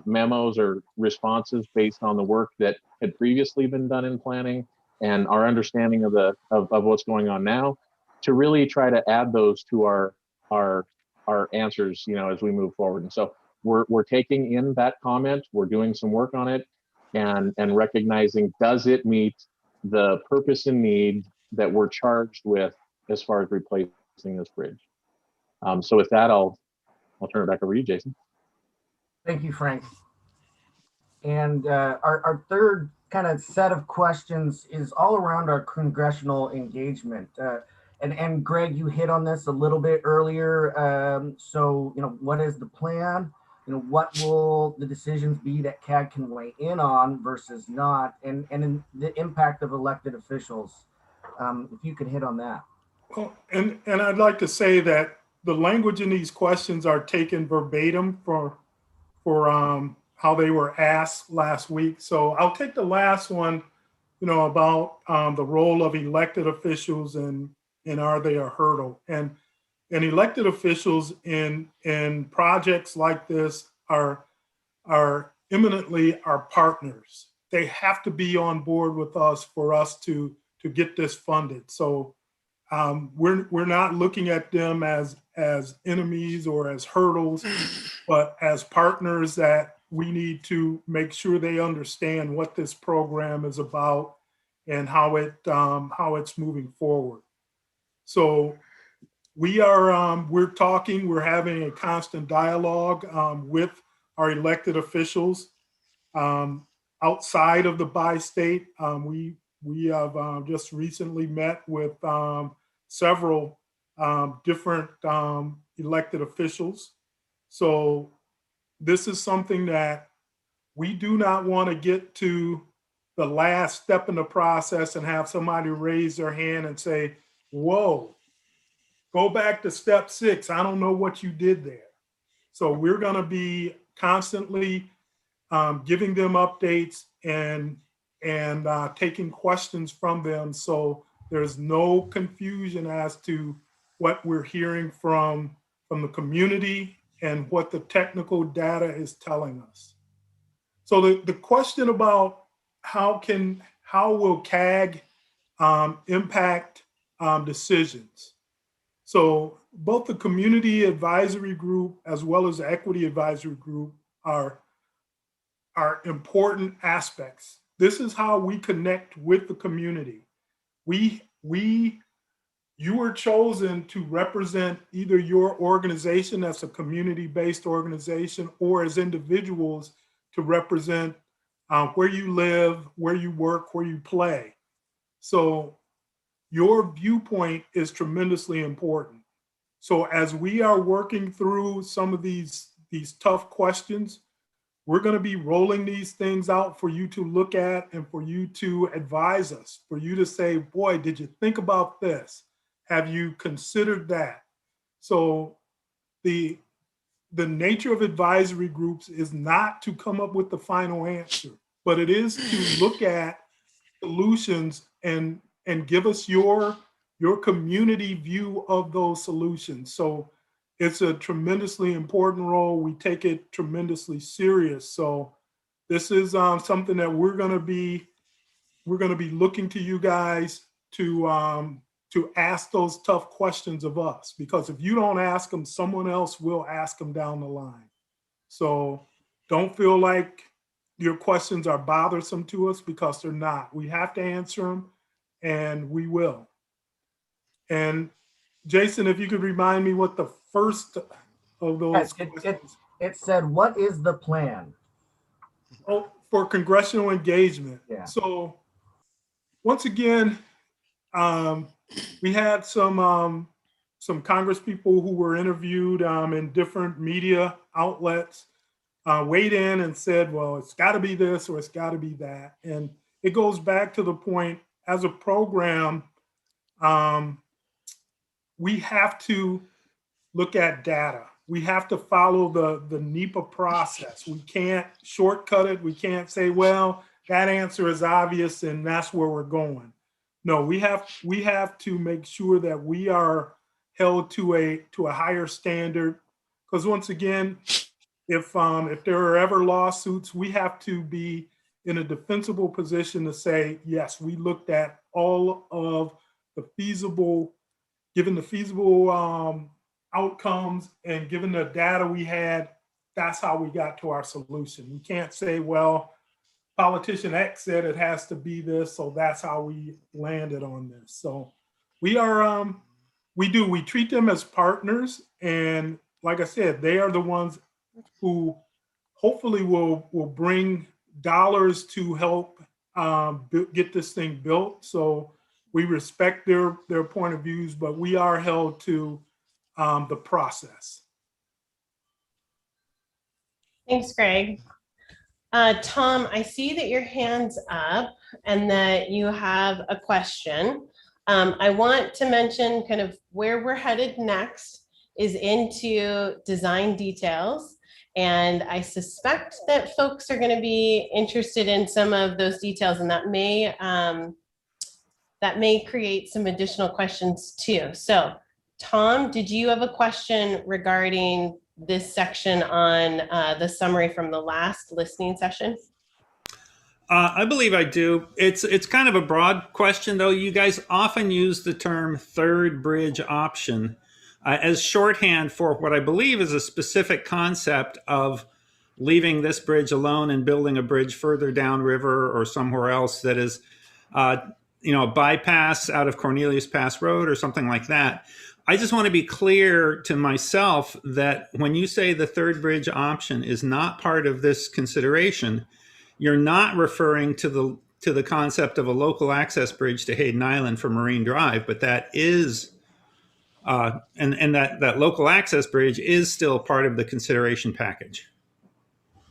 memos or responses based on the work that had previously been done in planning and our understanding of what's going on now, to really try to add those to our answers, as we move forward. And so we're taking in that comment, we're doing some work on it, and recognizing, does it meet the purpose and need that we're charged with as far as replacing this bridge? So with that, I'll turn it back over to you, Jason. Thank you, Frank. And our third kind of set of questions is all around our congressional engagement. And Greg, you hit on this a little bit earlier. So, what is the plan? What will the decisions be that CAG can weigh in on versus not? And in the impact of elected officials. If you could hit on that. Well, and I'd like to say that the language in these questions are taken verbatim for how they were asked last week. So I'll take the last one, about the role of elected officials and are they a hurdle? And elected officials in projects like this are eminently our partners. They have to be on board with us for us to get this funded. So we're not looking at them as enemies or as hurdles, but as partners that we need to make sure they understand what this program is about and how it's moving forward. So we're talking, we're having a constant dialogue with our elected officials outside of the bi-state. We have just recently met with several different elected officials. So this is something that we do not want to get to the last step in the process and have somebody raise their hand and say, whoa, go back to step 6. I don't know what you did there. So we're going to be constantly giving them updates and taking questions from them, so there's no confusion as to what we're hearing from the community and what the technical data is telling us. So the question about how will CAG impact decisions? So both the community advisory group as well as the equity advisory group are important aspects. This is how we connect with the community. You were chosen to represent either your organization as a community-based organization or as individuals to represent where you live, where you work, where you play. So your viewpoint is tremendously important. So as we are working through some of these tough questions, we're going to be rolling these things out for you to look at and for you to advise us, for you to say, boy, did you think about this? Have you considered that? So the nature of advisory groups is not to come up with the final answer, but it is to look at solutions and give us your community view of those solutions. So it's a tremendously important role. We take it tremendously serious. So this is something that we're going to be looking to you guys to ask those tough questions of us, because if you don't ask them, someone else will ask them down the line. So don't feel like your questions are bothersome to us, because they're not. We have to answer them, and we will. And Jason, if you could remind me what the first of those questions. It said, what is the plan? Oh, for congressional engagement. Yeah. So once again, we had some Congress people who were interviewed in different media outlets weighed in and said, well, it's got to be this or it's got to be that. And it goes back to the point, as a program, we have to look at data. We have to follow the NEPA process. We can't shortcut it. We can't say, well, that answer is obvious and that's where we're going. No, we have to make sure that we are held to a higher standard. Because once again, if there are ever lawsuits, we have to be in a defensible position to say, yes, we looked at all of the feasible, given the feasible outcomes and given the data we had, that's how we got to our solution. We can't say, well, politician X said it has to be this, so that's how we landed on this. So we treat them as partners. And like I said, they are the ones who hopefully will bring dollars to help get this thing built. So we respect their point of views, but we are held to the process. Thanks, Greg. Tom, I see that your hand's up and that you have a question. I want to mention kind of where we're headed next is into design details. And I suspect that folks are going to be interested in some of those details, and that may create some additional questions too. So Tom, did you have a question regarding this section on the summary from the last listening session? I believe I do. It's kind of a broad question, though. You guys often use the term third bridge option as shorthand for what I believe is a specific concept of leaving this bridge alone and building a bridge further downriver or somewhere else that is, a bypass out of Cornelius Pass Road or something like that. I just want to be clear to myself that when you say the third bridge option is not part of this consideration, you're not referring to the concept of a local access bridge to Hayden Island from Marine Drive, but that is, and that local access bridge is still part of the consideration package.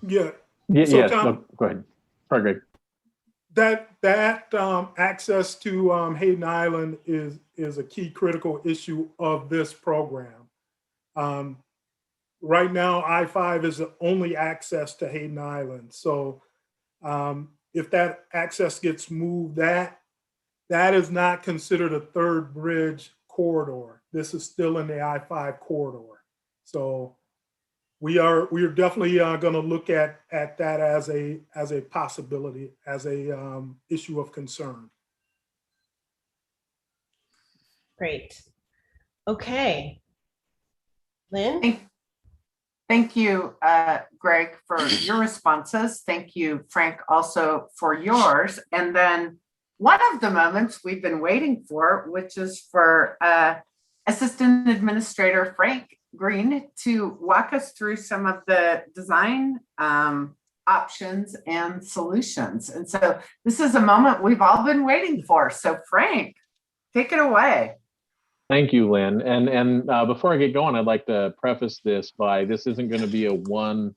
Yeah. So yes. Tom, go ahead. Sorry, Greg. That access to Hayden Island is a key critical issue of this program. Right now, I-5 is the only access to Hayden Island. So if that access gets moved, that is not considered a third bridge corridor. This is still in the I-5 corridor. So we are definitely going to look at that as a possibility, as a issue of concern. Great. Okay. Lynn? Thank you, Greg, for your responses. Thank you, Frank, also for yours. And then one of the moments we've been waiting for, which is for Assistant Administrator Frank Green to walk us through some of the design options and solutions. And so this is a moment we've all been waiting for. So Frank, take it away. Thank you, Lynn. And before I get going, I'd like to preface this by this isn't going to be a one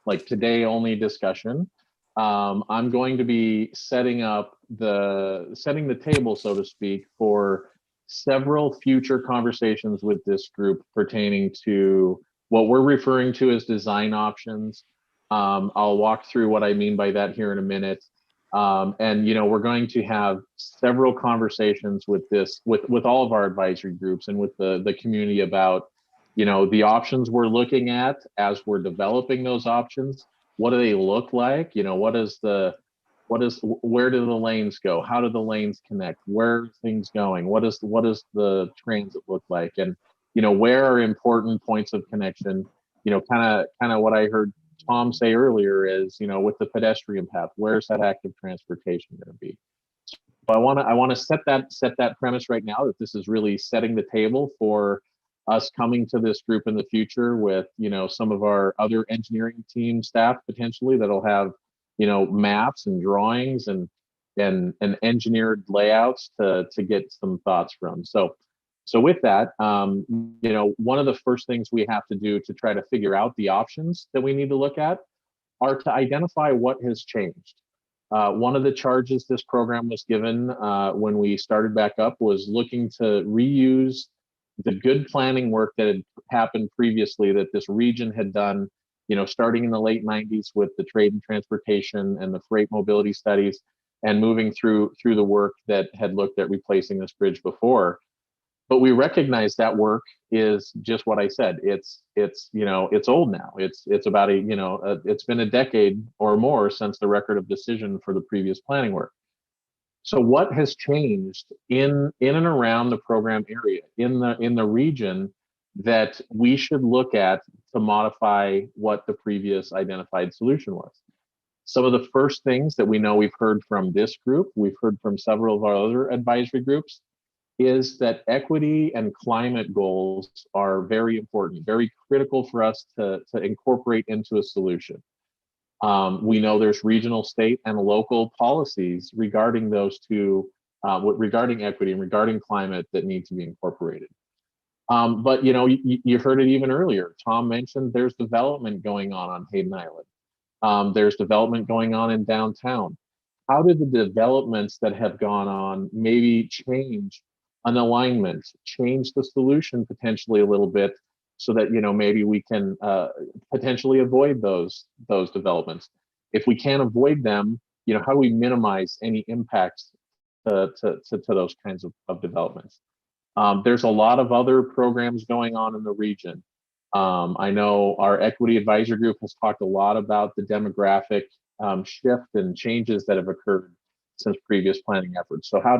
like today only discussion. I'm going to be setting the table, so to speak, for several future conversations with this group pertaining to what we're referring to as design options. I'll walk through what I mean by that here in a minute. And we're going to have several conversations with all of our advisory groups and with the community about, the options we're looking at as we're developing those options. What do they look like? Where do the lanes go? How do the lanes connect? Where are things going? What does the transit look like? And, where are important points of connection? Kind of what I heard Tom say earlier is, with the pedestrian path, where's that active transportation going to be? So I want to set that premise right now, that this is really setting the table for us coming to this group in the future with, some of our other engineering team staff potentially that'll have, maps and drawings and engineered layouts to get some thoughts from. So with that, one of the first things we have to do to try to figure out the options that we need to look at are to identify what has changed. One of the charges this program was given when we started back up was looking to reuse the good planning work that had happened previously that this region had done, starting in the late 90s with the trade and transportation and the freight mobility studies, and moving through the work that had looked at replacing this bridge before. But we recognize that work is just what I said. It's old now. It's about it's been a decade or more since the record of decision for the previous planning work. So what has changed in and around the program area, in the region, that we should look at to modify what the previous identified solution was? Some of the first things that we know we've heard from this group, we've heard from several of our other advisory groups, is that equity and climate goals are very important, very critical for us to incorporate into a solution. We know there's regional, state, and local policies regarding those two, regarding equity and regarding climate, that need to be incorporated. But you heard it even earlier. Tom mentioned there's development going on Hayden Island. There's development going on in downtown. How did the developments that have gone on maybe change an alignment, change the solution potentially a little bit, so that maybe we can potentially avoid those developments? If we can't avoid them, how do we minimize any impacts to those kinds of developments? There's a lot of other programs going on in the region. I know our equity advisory group has talked a lot about the demographic shift and changes that have occurred since previous planning efforts. So how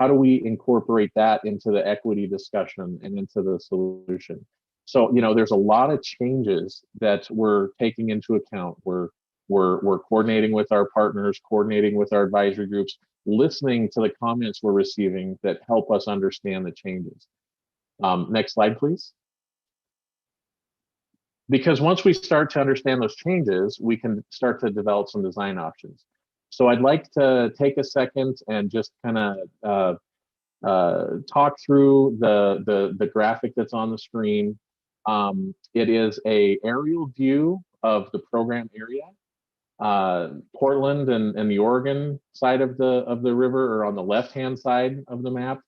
do we incorporate that into the equity discussion and into the solution? So, there's a lot of changes that we're taking into account. We're coordinating with our partners, coordinating with our advisory groups, listening to the comments we're receiving that help us understand the changes. Next slide, please. Because once we start to understand those changes, we can start to develop some design options. So I'd like to take a second and just kind of talk through the graphic that's on the screen. It is an aerial view of the program area. Portland and the Oregon side of the river are on the left-hand side of the map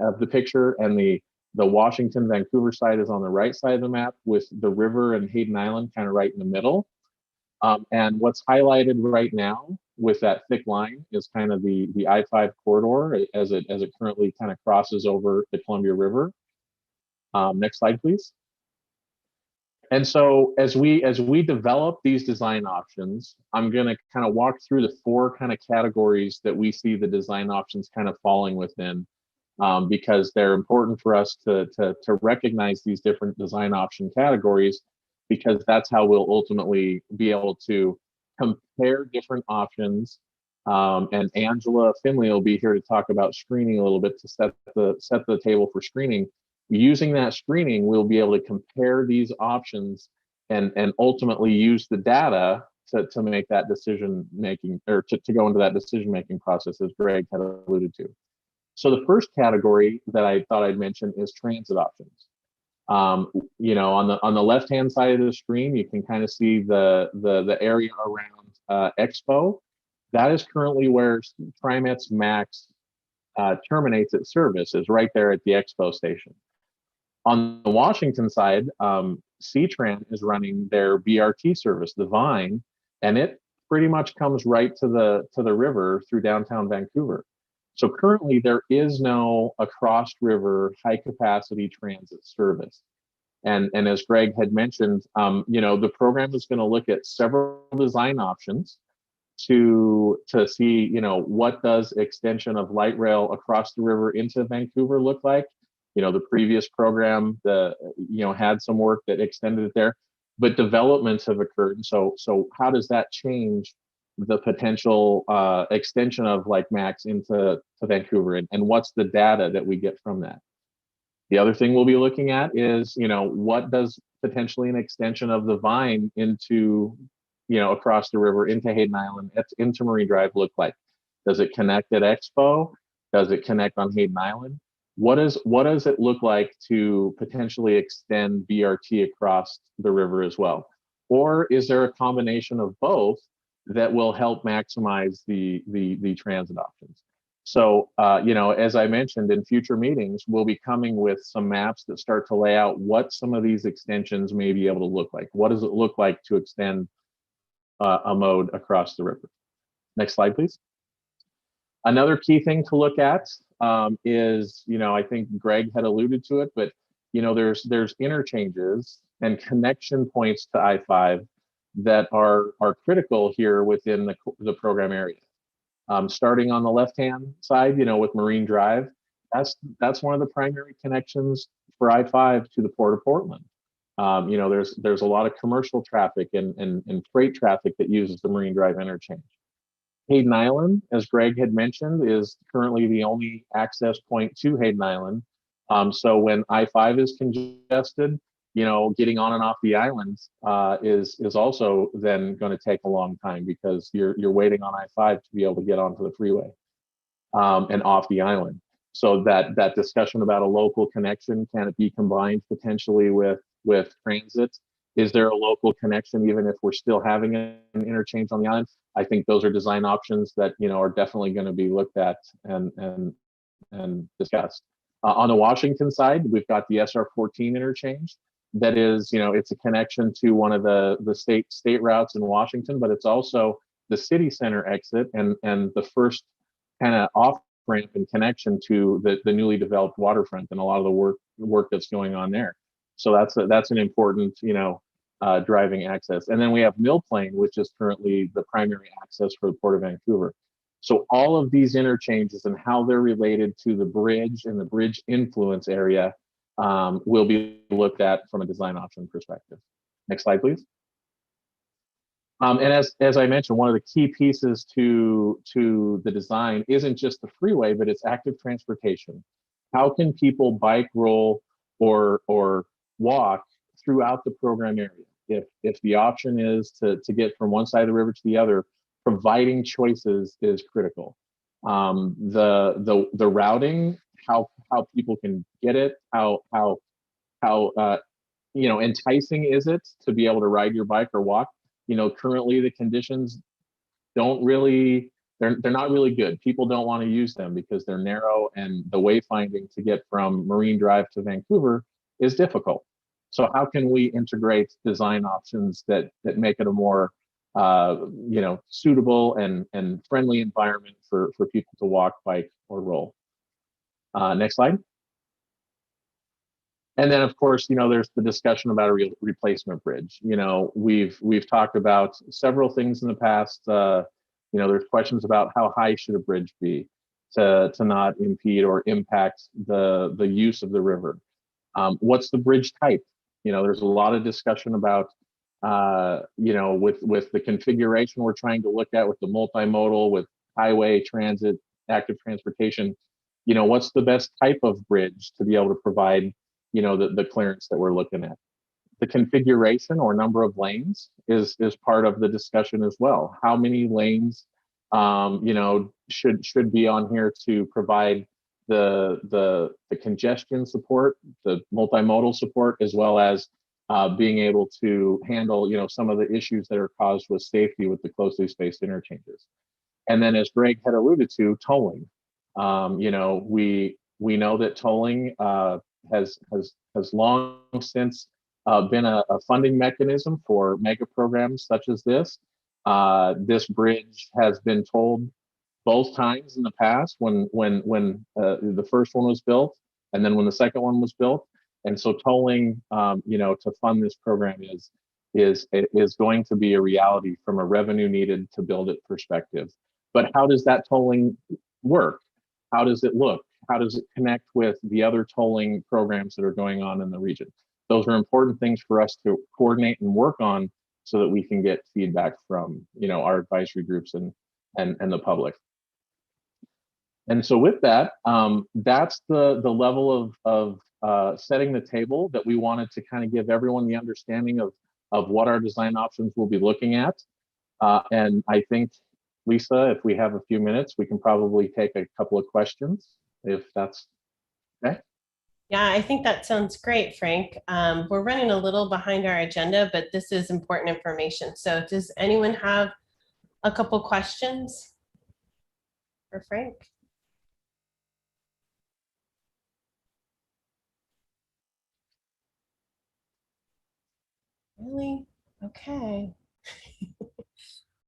of the picture, and the Washington, Vancouver side is on the right side of the map, with the river and Hayden Island kind of right in the middle. And what's highlighted right now with that thick line is kind of the I-5 corridor as it currently kind of crosses over the Columbia River. Next slide, please. And so as we develop these design options, I'm going to kind of walk through the four kind of categories that we see the design options kind of falling within, because they're important for us to recognize these different design option categories, because that's how we'll ultimately be able to compare different options. And Angela Finley will be here to talk about screening a little bit, to set the table for screening. Using that screening, we'll be able to compare these options and ultimately use the data to make that decision making, or to go into that decision making process, as Greg had alluded to. So the first category that I thought I'd mention is transit options. You know, on the left-hand side of the screen, you can kind of see the area around Expo. That is currently where TriMet's Max terminates its service, is right there at the Expo station. On the Washington side, C-Tran is running their BRT service, the Vine, and it pretty much comes right to the river through downtown Vancouver. So currently there is no across river high capacity transit service. And as Greg had mentioned, you know, the program is going to look at several design options to see, you know, what does extension of light rail across the river into Vancouver look like. You know, the previous program, had some work that extended it there, but developments have occurred. So how does that change the potential extension of like Max into Vancouver, and what's the data that we get from that? The other thing we'll be looking at is, you know, what does potentially an extension of the Vine into, you know, across the river into Hayden Island, into Marine Drive look like? Does it connect at Expo? Does it connect on Hayden Island? What does it look like to potentially extend BRT across the river as well? Or is there a combination of both that will help maximize the transit options? So, you know, as I mentioned, in future meetings, we'll be coming with some maps that start to lay out what some of these extensions may be able to look like. What does it look like to extend a mode across the river? Next slide, please. Another key thing to look at is, you know, I think Greg had alluded to it, but, you know, there's interchanges and connection points to I-5 that are critical here within the program area. Starting on the left-hand side, you know, with Marine Drive, that's one of the primary connections for I-5 to the Port of Portland. You know, there's a lot of commercial traffic and freight traffic that uses the Marine Drive interchange. Hayden Island, as Greg had mentioned, is currently the only access point to Hayden Island. So when I-5 is congested, you know, getting on and off the island is also then going to take a long time, because you're waiting on I-5 to be able to get onto the freeway and off the island. So that discussion about a local connection, can it be combined potentially with transit? Is there a local connection even if we're still having an interchange on the island? I think those are design options that, you know, are definitely going to be looked at and discussed. On the Washington side, we've got the SR14 interchange. That is, you know, it's a connection to one of the state routes in Washington, but it's also the city center exit and the first kind of off ramp and connection to the newly developed waterfront and a lot of the work that's going on there. So that's an important, you know, driving access. And then we have Mill Plain, which is currently the primary access for the Port of Vancouver. So all of these interchanges and how they're related to the bridge and the bridge influence area will be looked at from a design option perspective. Next slide, please. And as I mentioned, one of the key pieces to the design isn't just the freeway, but it's active transportation. How can people bike, roll, or walk throughout the program area? If the option is to get from one side of the river to the other, providing choices is critical. The routing, how people can get it, how you know, enticing is it to be able to ride your bike or walk? You know, currently the conditions don't really, they're not really good. People don't want to use them because they're narrow, and the wayfinding to get from Marine Drive to Vancouver is difficult. So how can we integrate design options that make it a more you know, suitable and friendly environment for people to walk, bike, or roll? Next slide. And then, of course, you know, there's the discussion about a replacement bridge. You know, we've talked about several things in the past. You know, there's questions about how high should a bridge be to not impede or impact the use of the river. What's the bridge type? You know, there's a lot of discussion about, you know, with the configuration we're trying to look at with the multimodal, with highway, transit, active transportation. You know, what's the best type of bridge to be able to provide, you know, the clearance that we're looking at? The configuration or number of lanes is part of the discussion as well. How many lanes, you know, should be on here to provide the congestion support, the multimodal support, as well as being able to handle, some of the issues that are caused with safety with the closely spaced interchanges. And then, as Greg had alluded to, tolling. We know that tolling has long since been a funding mechanism for mega programs such as this. This bridge has been tolled both times in the past, when the first one was built, and then when the second one was built. And so tolling, to fund this program is going to be a reality from a revenue needed to build it perspective. But how does that tolling work? How does it look? How does it connect with the other tolling programs that are going on in the region? Those are important things for us to coordinate and work on so that we can get feedback from, our advisory groups and the public. And so with that, that's the level of setting the table that we wanted to kind of give everyone the understanding of what our design options will be looking at. And I think, Lisa, if we have a few minutes, we can probably take a couple of questions, if that's okay. Yeah, I think that sounds great, Frank. We're running a little behind our agenda, but this is important information. So does anyone have a couple questions for Frank? Really? Okay.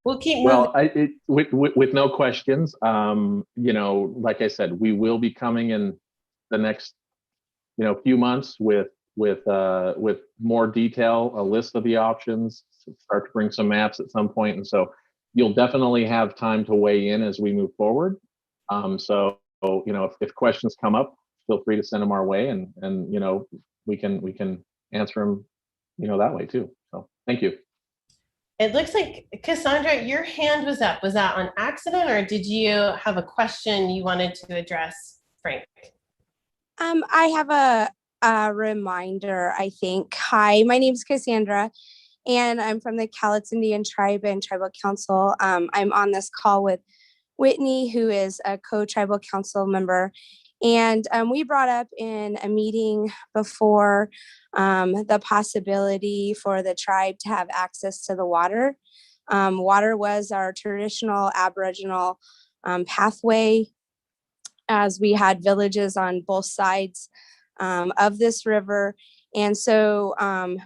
We'll keep moving. Well, with no questions, like I said, we will be coming in the next, few months with more detail, a list of the options, start to bring some maps at some point. And so you'll definitely have time to weigh in as we move forward. So, if questions come up, feel free to send them our way, and we can answer them, that way too. So thank you. It looks like, Cassandra, your hand was up. Was that on accident, or did you have a question you wanted to address, Frank? I have a reminder, I think. Hi, my name is Cassandra, and I'm from the Cowlitz Indian Tribe and Tribal Council. I'm on this call with Whitney, who is a co-tribal council member. And we brought up in a meeting before the possibility for the tribe to have access to the water. Water was our traditional Aboriginal pathway, as we had villages on both sides of this river. And so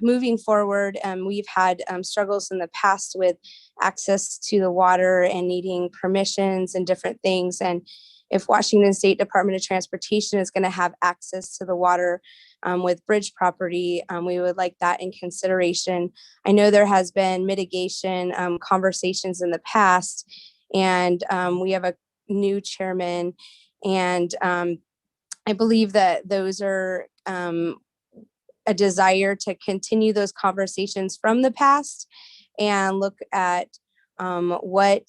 moving forward, we've had struggles in the past with access to the water and needing permissions and different things. And if Washington State Department of Transportation is going to have access to the water with bridge property, we would like that in consideration. I know there has been mitigation conversations in the past, and we have a new chairman, and I believe that those are a desire to continue those conversations from the past and look at what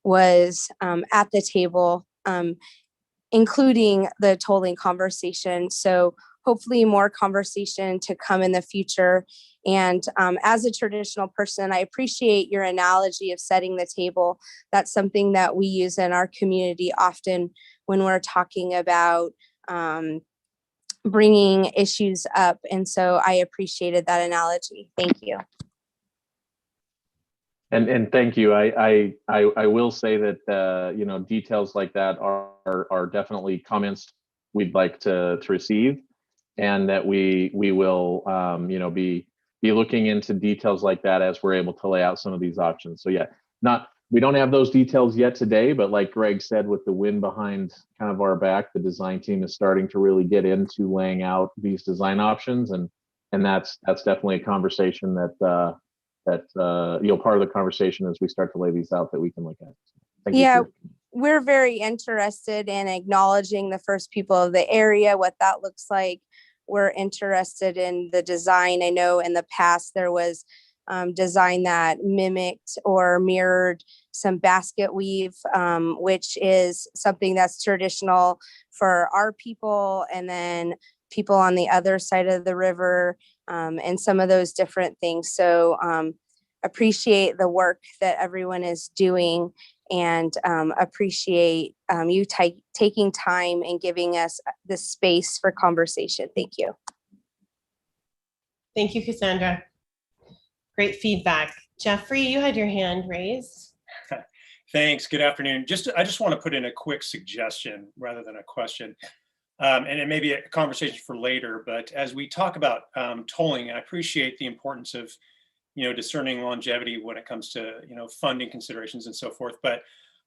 was at the table, including the tolling conversation. So hopefully more conversation to come in the future. And as a traditional person, I appreciate your analogy of setting the table. That's something that we use in our community often when we're talking about bringing issues up. And so I appreciated that analogy. Thank you. And thank you. I will say that details like that are definitely comments we'd like to receive, and that we will be looking into details like that as we're able to lay out some of these options. So yeah, we don't have those details yet today, but like Greg said, with the wind behind kind of our back, the design team is starting to really get into laying out these design options, and that's definitely a conversation that part of the conversation as we start to lay these out that we can look at. Thank you. We're very interested in acknowledging the first people of the area, what that looks like. We're interested in the design. I know in the past there was design that mimicked or mirrored some basket weave, which is something that's traditional for our people, and then people on the other side of the river, and some of those different things. So appreciate the work that everyone is doing. and appreciate you taking time and giving us the space for conversation. Thank you. Thank you, Cassandra. Great feedback. Jeffrey, you had your hand raised. Thanks. Good afternoon. I just want to put in a quick suggestion rather than a question. And it may be a conversation for later, but as we talk about tolling, I appreciate the importance of, discerning longevity when it comes to, funding considerations and so forth. But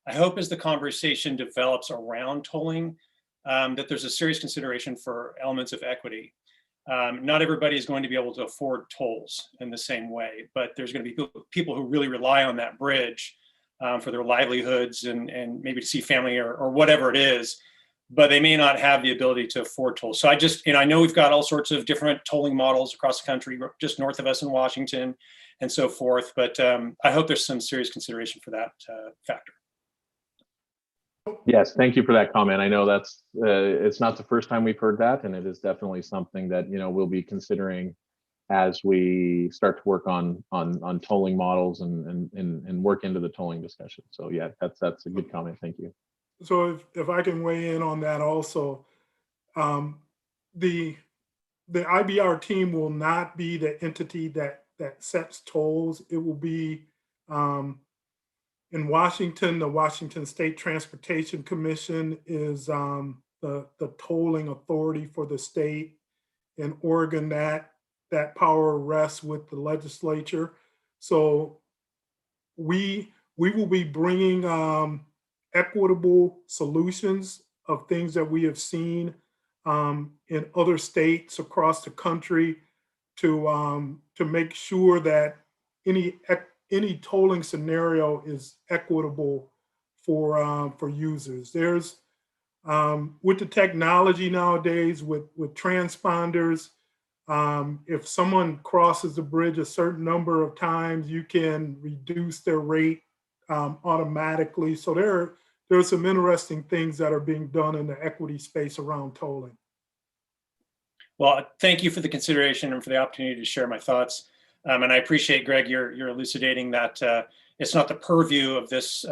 I hope as the conversation develops around tolling, that there's a serious consideration for elements of equity. Not everybody is going to be able to afford tolls in the same way, but there's going to be people who really rely on that bridge for their livelihoods and maybe to see family or whatever it is, but they may not have the ability to afford tolls. So I know we've got all sorts of different tolling models across the country, just north of us in Washington and so forth, but I hope there's some serious consideration for that factor. Yes, thank you for that comment. I know that's it's not the first time we've heard that, and it is definitely something that we'll be considering as we start to work on tolling models and work into the tolling discussion. So yeah, that's a good comment. Thank you. So if I can weigh in on that also, the IBR team will not be the entity that sets tolls. It will be in Washington, the Washington State Transportation Commission is the tolling authority for the state. In Oregon, that power rests with the legislature. So we will be bringing equitable solutions of things that we have seen in other states across the country to make sure that any tolling scenario is equitable for users. There's with the technology nowadays with transponders, if someone crosses the bridge a certain number of times, you can reduce their rate automatically. So there are some interesting things that are being done in the equity space around tolling. Well, thank you for the consideration and for the opportunity to share my thoughts. And I appreciate, Greg, you're elucidating that it's not the purview of this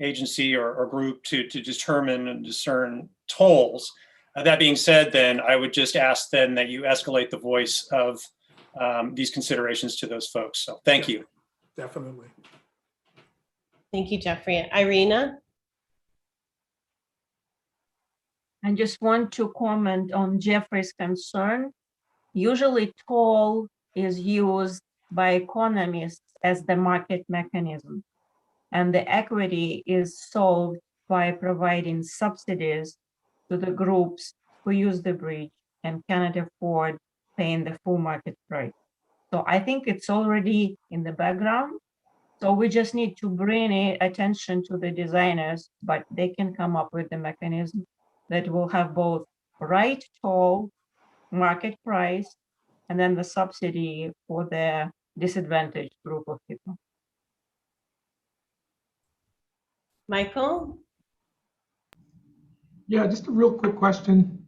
agency or group to determine and discern tolls. That being said, then I would just ask then that you escalate the voice of these considerations to those folks. So thank you. Definitely. Thank you, Jeffrey. Irina? I just want to comment on Jeffrey's concern. Usually toll is used by economists as the market mechanism, and the equity is solved by providing subsidies to the groups who use the bridge and cannot afford paying the full market price. So I think it's already in the background. So we just need to bring attention to the designers, but they can come up with the mechanism that will have both right toll, market price, and then the subsidy for the disadvantaged group of people. Michael? Yeah, just a real quick question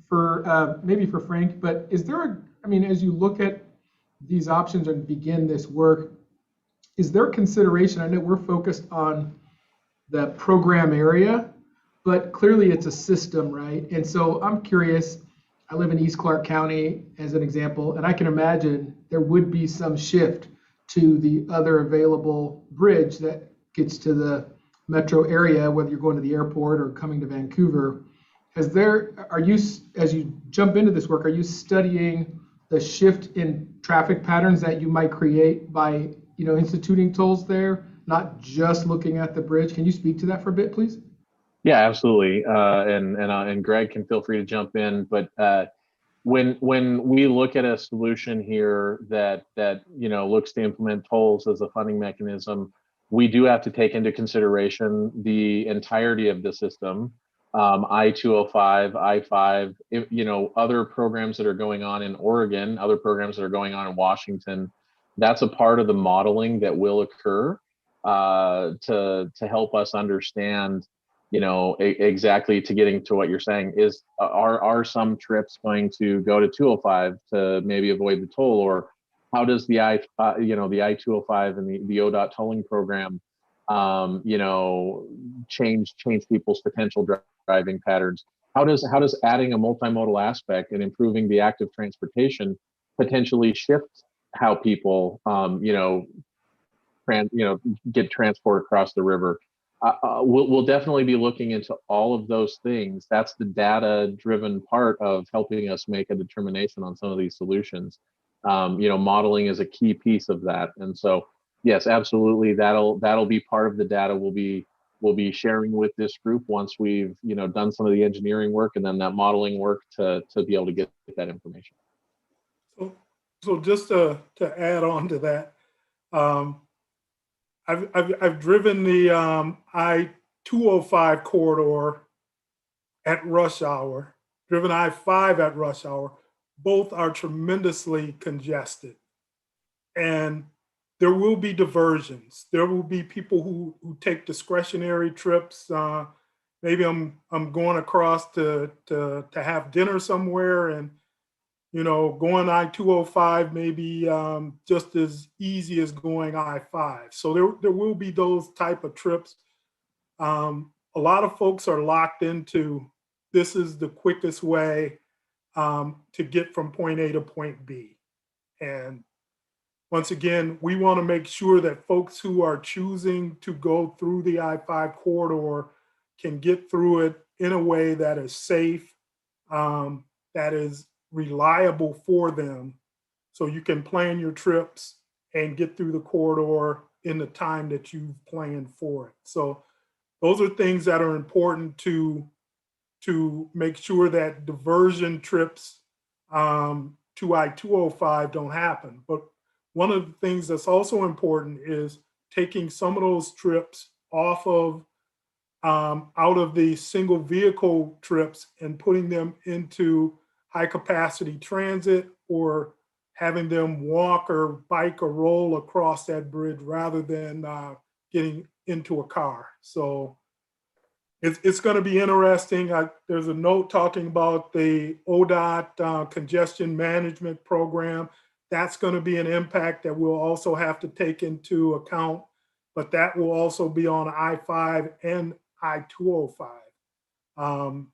for maybe for Frank, but is there as you look at these options and begin this work, is there consideration? I know we're focused on the program area, but clearly it's a system, right? And so I'm curious, I live in East Clark County as an example, and I can imagine there would be some shift to the other available bridge that gets to the metro area, whether you're going to the airport or coming to Vancouver. As you jump into this work, are you studying the shift in traffic patterns that you might create by instituting tolls there, not just looking at the bridge? Can you speak to that for a bit, please? Yeah, absolutely. And Greg can feel free to jump in. But when we look at a solution here that looks to implement tolls as a funding mechanism, we do have to take into consideration the entirety of the system, I-205, I-5, other programs that are going on in Oregon, other programs that are going on in Washington. That's a part of the modeling that will occur to help us understand, exactly to getting to what you're saying is, are some trips going to go to 205 to maybe avoid the toll, or how does the I-205 and the ODOT tolling program you know, change people's potential driving patterns? How does adding a multimodal aspect and improving the active transportation potentially shift how people, you know, get transport across the river? We'll definitely be looking into all of those things. That's the data-driven part of helping us make a determination on some of these solutions. You know, modeling is a key piece of that, and so yes, absolutely, that'll be part of the data we'll be sharing with this group once we've, you know, done some of the engineering work and then that modeling work to be able to get that information. So just to add on to that, I've driven the I-205 corridor at rush hour, driven I-5 at rush hour. Both are tremendously congested, and there will be diversions. There will be people who take discretionary trips. Maybe I'm going across to have dinner somewhere, and you know, going I-205 may be just as easy as going I-5. So there will be those type of trips. A lot of folks are locked into this is the quickest way to get from point A to point B. And once again, we want to make sure that folks who are choosing to go through the I-5 corridor can get through it in a way that is safe, that is reliable for them, so you can plan your trips and get through the corridor in the time that you've planned for it. So those are things that are important to make sure that diversion trips to I-205 don't happen. But one of the things that's also important is taking some of those trips off of out of the single vehicle trips and putting them into high capacity transit, or having them walk or bike or roll across that bridge rather than getting into a car. So it's going to be interesting. There's a note talking about the ODOT congestion management program. That's going to be an impact that we'll also have to take into account, but that will also be on I-5 and I-205.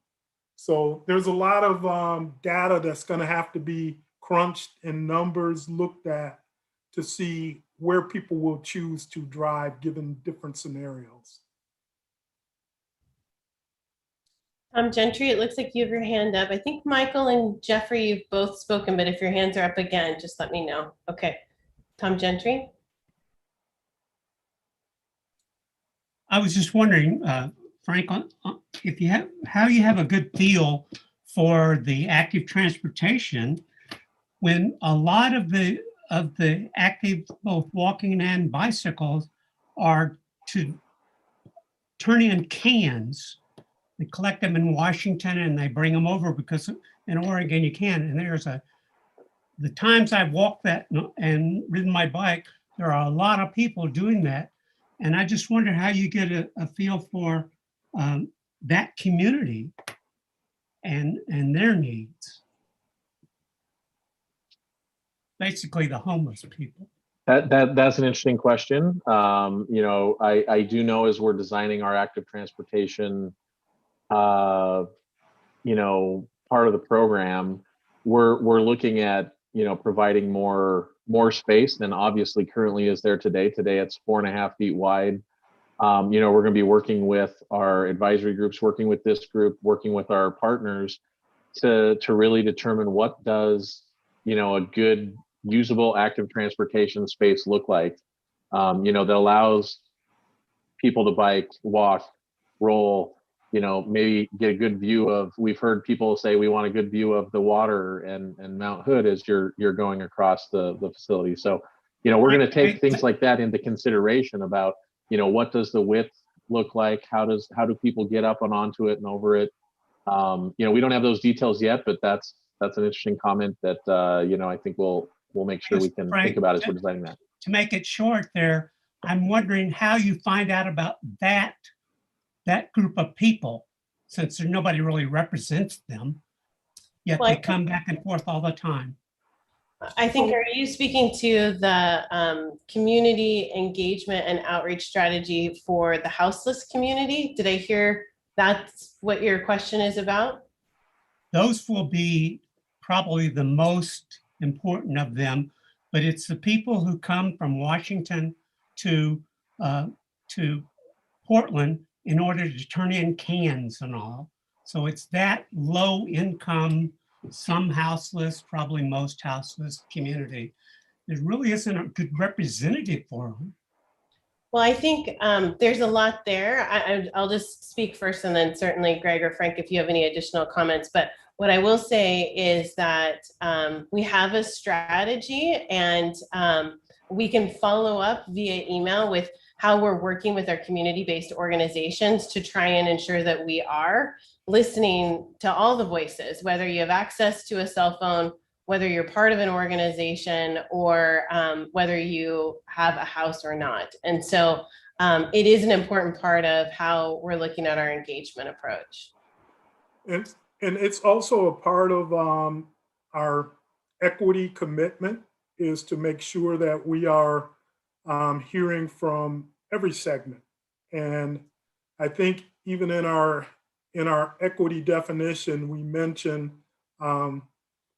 So there's a lot of data that's going to have to be crunched and numbers looked at to see where people will choose to drive given different scenarios. Gentry, it looks like you have your hand up. I think Michael and Jeffrey, you've both spoken, but if your hands are up again, just let me know. Okay, Tom Gentry. I was just wondering, Frank, if you have how you have a good feel for the active transportation when a lot of the active, both walking and bicycles, are to turn in cans. They collect them in Washington and they bring them over because in Oregon you can. And the times I've walked that and ridden my bike, there are a lot of people doing that. And I just wonder how you get a feel for that community and their needs. Basically the homeless people. That's an interesting question. You know, I do know as we're designing our active transportation, you know, part of the program, we're looking at, you know, providing more space than obviously currently is there today. Today it's 4.5 feet wide. You know, we're going to be working with our advisory groups, working with this group, working with our partners to really determine what does, you know, a good usable active transportation space look like, you know, that allows people to bike, walk, roll, you know, maybe get a good view of, we've heard people say we want a good view of the water and Mount Hood as you're going across the facility. So, you know, we're going to take things like that into consideration about, you know, what does the width look like? How do people get up and onto it and over it? You know, we don't have those details yet, but that's an interesting comment that, you know, I think we'll make sure we can think about as we're designing that. To make it short there, I'm wondering how you find out about that group of people, since nobody really represents them, yet they come back and forth all the time. I think, are you speaking to the community engagement and outreach strategy for the houseless community? Did I hear that's what your question is about? Those will be probably the most important of them, but it's the people who come from Washington to Portland in order to turn in cans and all. So it's that low income, some houseless, probably most houseless community. There really isn't a good representative for them. Well, I think there's a lot there. I'll just speak first, and then certainly Greg or Frank, if you have any additional comments. But what I will say is that we have a strategy, and we can follow up via email with how we're working with our community-based organizations to try and ensure that we are listening to all the voices, whether you have access to a cell phone, whether you're part of an organization, or whether you have a house or not. And so it is an important part of how we're looking at our engagement approach. And it's also a part of our equity commitment, is to make sure that we are hearing from every segment. And I think even in our equity definition, we mention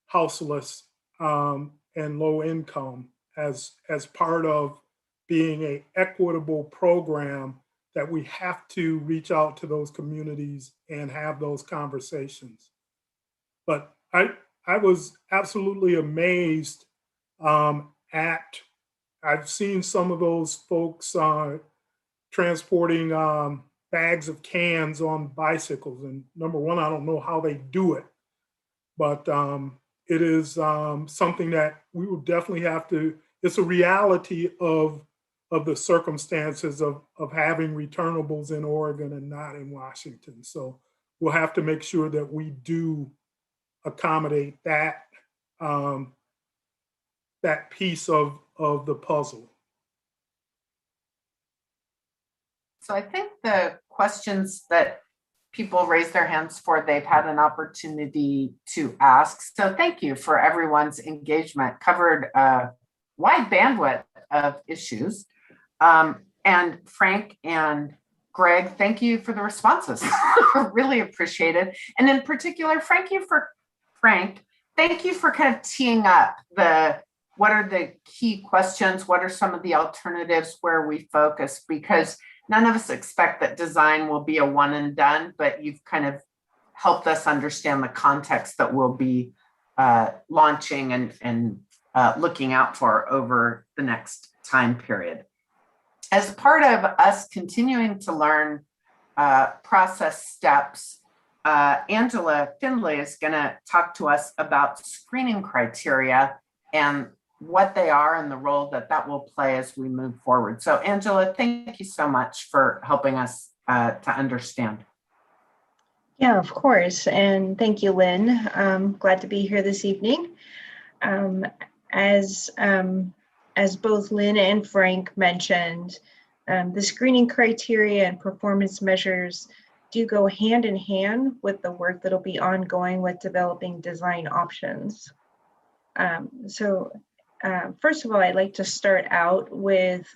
houseless and low income as part of being an equitable program, that we have to reach out to those communities and have those conversations. But I was absolutely amazed I've seen some of those folks transporting bags of cans on bicycles. And number one, I don't know how they do it, but it is something that we will definitely have to, it's a reality of the circumstances of having returnables in Oregon and not in Washington. So we'll have to make sure that we do accommodate that that piece of the puzzle. So I think the questions that people raise their hands for, they've had an opportunity to ask. So thank you for everyone's engagement, covered a wide bandwidth of issues. And Frank and Greg, thank you for the responses. Really appreciate it. And in particular, Frank, thank you for kind of teeing up what are the key questions, what are some of the alternatives where we focus, because none of us expect that design will be a one and done, but you've kind of helped us understand the context that we'll be launching and looking out for over the next time period. As part of us continuing to learn process steps, Angela Findlay is going to talk to us about screening criteria and what they are and the role that will play as we move forward. So Angela, thank you so much for helping us to understand. Yeah, of course. And thank you, Lynn. I'm glad to be here this evening. As both Lynn and Frank mentioned, the screening criteria and performance measures do go hand in hand with the work that'll be ongoing with developing design options. First of all, I'd like to start out with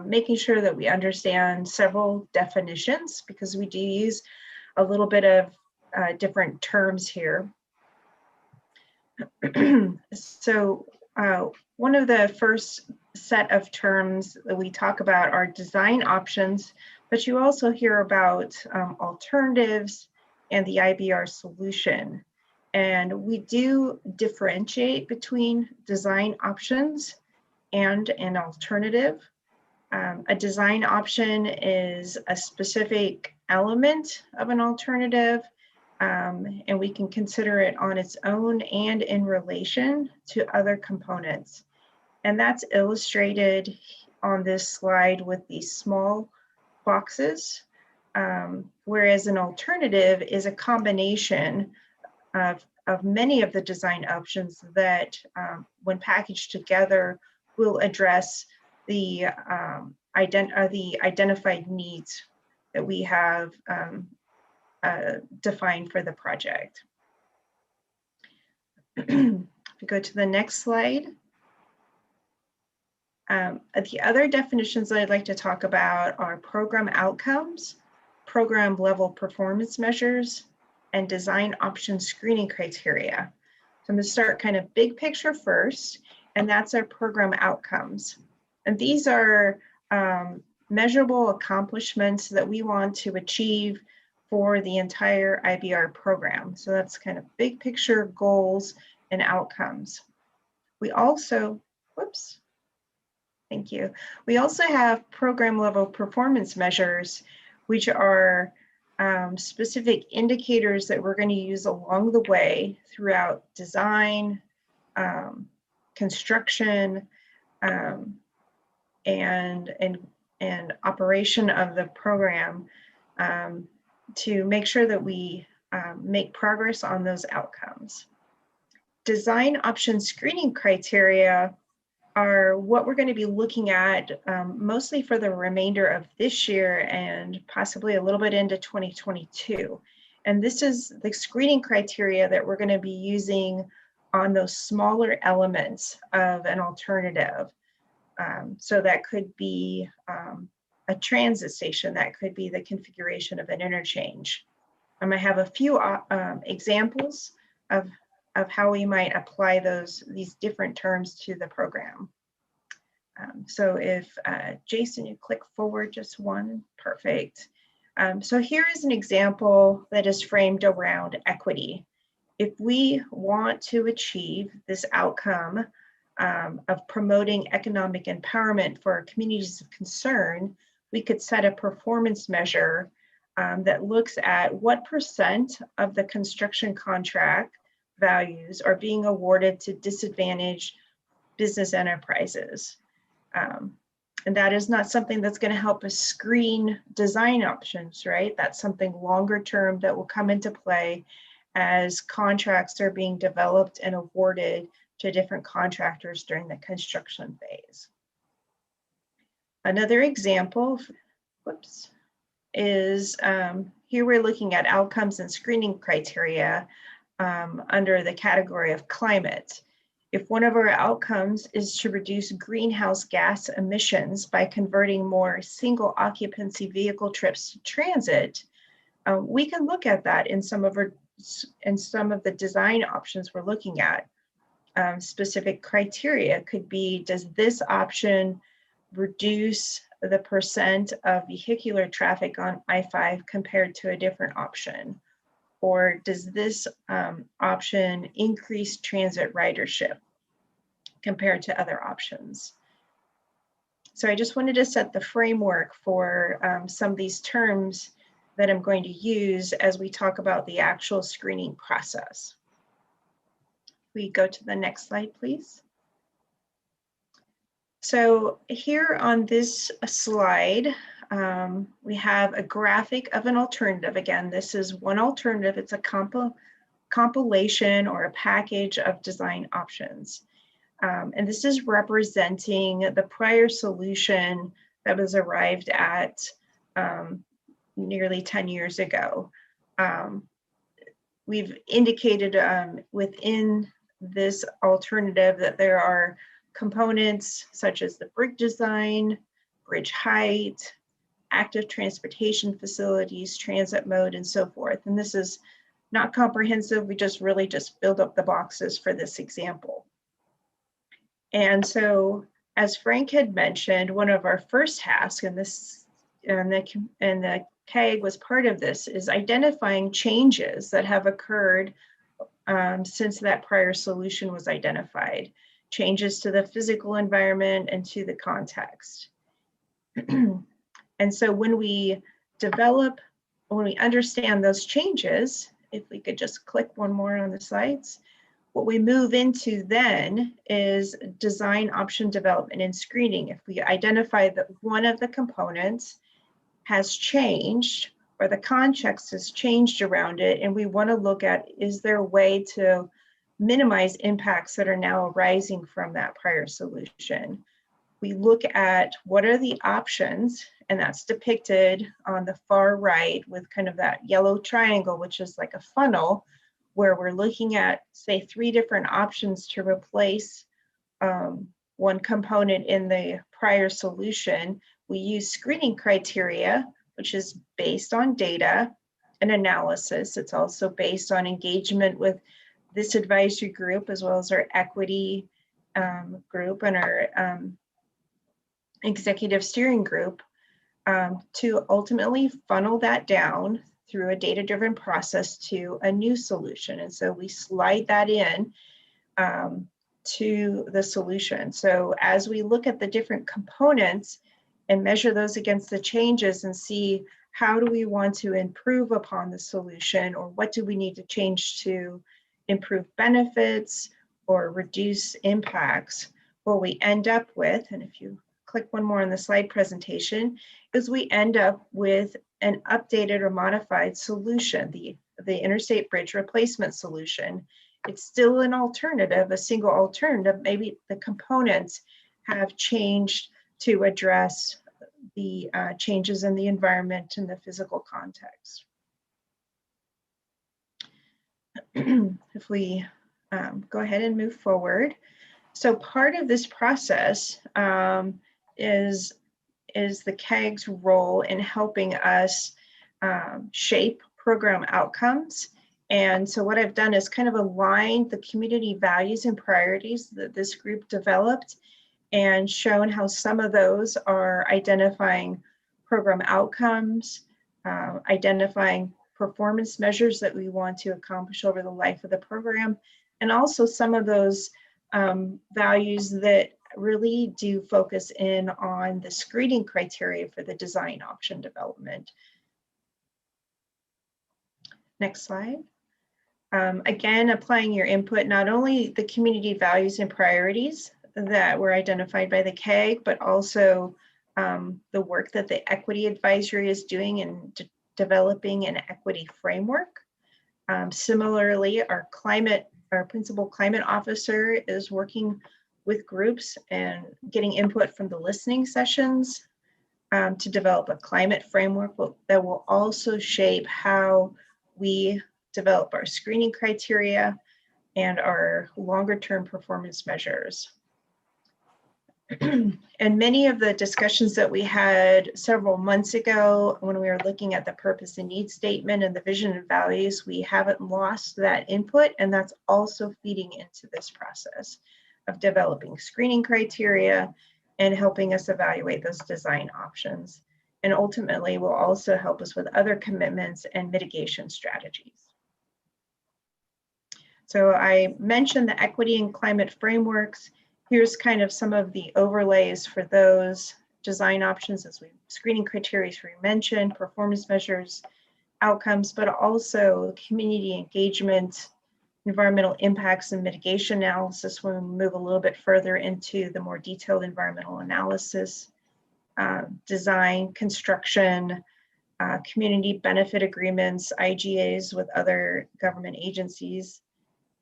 making sure that we understand several definitions, because we do use a little bit of different terms here. So one of the first set of terms that we talk about are design options, but you also hear about alternatives and the IBR solution. And we do differentiate between design options and an alternative. A design option is a specific element of an alternative, and we can consider it on its own and in relation to other components. And that's illustrated on this slide with these small boxes, whereas an alternative is a combination of many of the design options that, when packaged together, will address the identified needs that we have defined for the project. we go to the next slide. The other definitions that I'd like to talk about are program outcomes, program level performance measures, and design option screening criteria. So I'm going to start kind of big picture first, and that's our program outcomes. And these are measurable accomplishments that we want to achieve for the entire IBR program. So that's kind of big picture goals and outcomes. We also, whoops, thank you. We also have program level performance measures, which are specific indicators that we're going to use along the way throughout design, construction, and operation of the program to make sure that we make progress on those outcomes. Design option screening criteria are what we're going to be looking at mostly for the remainder of this year and possibly a little bit into 2022. And this is the screening criteria that we're going to be using on those smaller elements of an alternative. So that could be a transit station, that could be the configuration of an interchange. I'm going to have a few examples of how we might apply these different terms to the program. So if Jason, you click forward just one, perfect. So here is an example that is framed around equity. If we want to achieve this outcome of promoting economic empowerment for our communities of concern, we could set a performance measure that looks at what % of the construction contract values are being awarded to disadvantaged business enterprises. And that is not something that's going to help us screen design options, right? That's something longer term that will come into play as contracts are being developed and awarded to different contractors during the construction phase. Another example, whoops, is here we're looking at outcomes and screening criteria under the category of climate. If one of our outcomes is to reduce greenhouse gas emissions by converting more single occupancy vehicle trips to transit, we can look at that in some of the design options we're looking at. Specific criteria could be, does this option reduce the % of vehicular traffic on I-5 compared to a different option? Or does this option increase transit ridership compared to other options? So I just wanted to set the framework for some of these terms that I'm going to use as we talk about the actual screening process. We go to the next slide, please. So here on this slide, we have a graphic of an alternative. Again, this is one alternative. It's a compilation or a package of design options. And this is representing the prior solution that was arrived at nearly 10 years ago. We've indicated within this alternative that there are components such as the bridge design, bridge height, active transportation facilities, transit mode, and so forth. And this is not comprehensive. We just really just build up the boxes for this example. And so, as Frank had mentioned, one of our first tasks, and the CAG was part of this, is identifying changes that have occurred since that prior solution was identified. Changes to the physical environment and to the context. And so when we understand those changes, if we could just click one more on the slides, what we move into then is design option development and screening. If we identify that one of the components has changed or the context has changed around it, and we want to look at, is there a way to minimize impacts that are now arising from that prior solution? We look at what are the options, and that's depicted on the far right with kind of that yellow triangle, which is like a funnel, where we're looking at, say, 3 different options to replace one component in the prior solution, we use screening criteria, which is based on data and analysis. It's also based on engagement with this advisory group, as well as our equity group and our executive steering group, to ultimately funnel that down through a data-driven process to a new solution. And so we slide that in to the solution. So as we look at the different components and measure those against the changes and see how do we want to improve upon the solution, or what do we need to change to improve benefits or reduce impacts, what we end up with, and if you click one more on the slide presentation, is we end up with an updated or modified solution, the interstate bridge replacement solution. It's still an alternative, a single alternative. Maybe the components have changed to address the changes in the environment and the physical context. If we go ahead and move forward. So part of this process is the CAG's role in helping us shape program outcomes. And so what I've done is kind of aligned the community values and priorities that this group developed, and shown how some of those are identifying program outcomes, identifying performance measures that we want to accomplish over the life of the program, and also some of those values that really do focus in on the screening criteria for the design option development. Next slide. Again, applying your input, not only the community values and priorities that were identified by the CAG, but also the work that the Equity Advisory is doing in developing an equity framework. Similarly, our Principal Climate Officer is working with groups and getting input from the listening sessions to develop a climate framework that will also shape how we develop our screening criteria and our longer-term performance measures. And many of the discussions that we had several months ago when we were looking at the purpose and need statement and the vision and values, we haven't lost that input, and that's also feeding into this process of developing screening criteria and helping us evaluate those design options. And ultimately will also help us with other commitments and mitigation strategies. So I mentioned the equity and climate frameworks. Here's kind of some of the overlays for those design options, as we screening criteria we mentioned, performance measures, outcomes, but also community engagement, environmental impacts and mitigation analysis when we move a little bit further into the more detailed environmental analysis, design, construction, community benefit agreements, IGAs with other government agencies,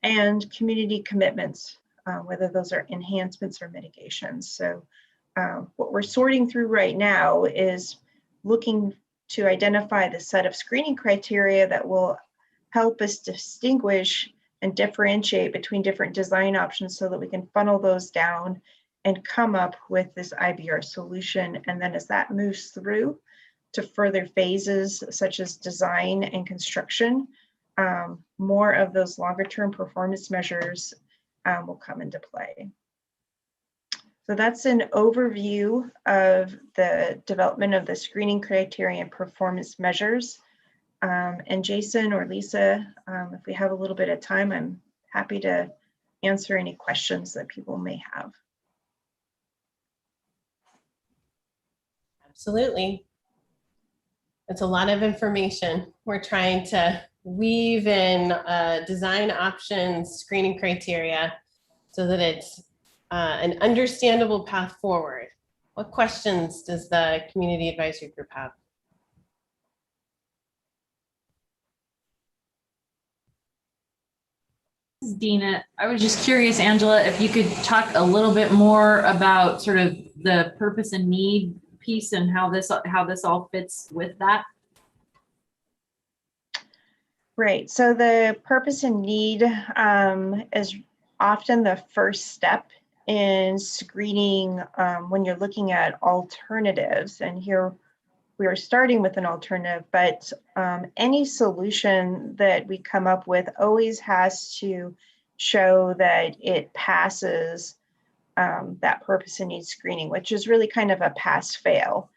and community commitments, whether those are enhancements or mitigations. So what we're sorting through right now is looking to identify the set of screening criteria that will help us distinguish and differentiate between different design options so that we can funnel those down and come up with this IBR solution. And then as that moves through to further phases such as design and construction, more of those longer term performance measures will come into play. So that's an overview of the development of the screening criteria and performance measures. And Jason or Lisa, if we have a little bit of time, I'm happy to answer any questions that people may have. Absolutely. It's a lot of information. We're trying to weave in design options, screening criteria, so that it's an understandable path forward. What questions does the Community Advisory Group have? This is Dina. I was just curious, Angela, if you could talk a little bit more about sort of the purpose and need piece and how this all fits with that. Right. So the purpose and need is often the first step in screening when you're looking at alternatives. And here we are starting with an alternative, but any solution that we come up with always has to show that it passes that purpose and need screening, which is really kind of a pass-fail.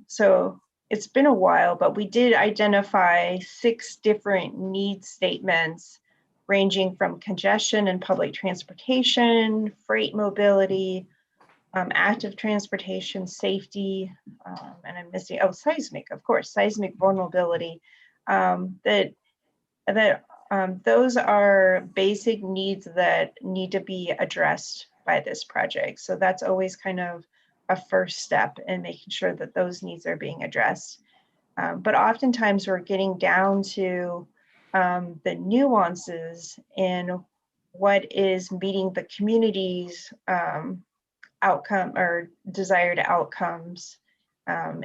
So it's been a while, but we did identify 6 different need statements ranging from congestion and public transportation, freight mobility, active transportation, safety, and I'm missing, seismic, of course, seismic vulnerability. Those are basic needs that need to be addressed by this project. So that's always kind of a first step in making sure that those needs are being addressed. But oftentimes we're getting down to the nuances in what is meeting the community's outcome or desired outcomes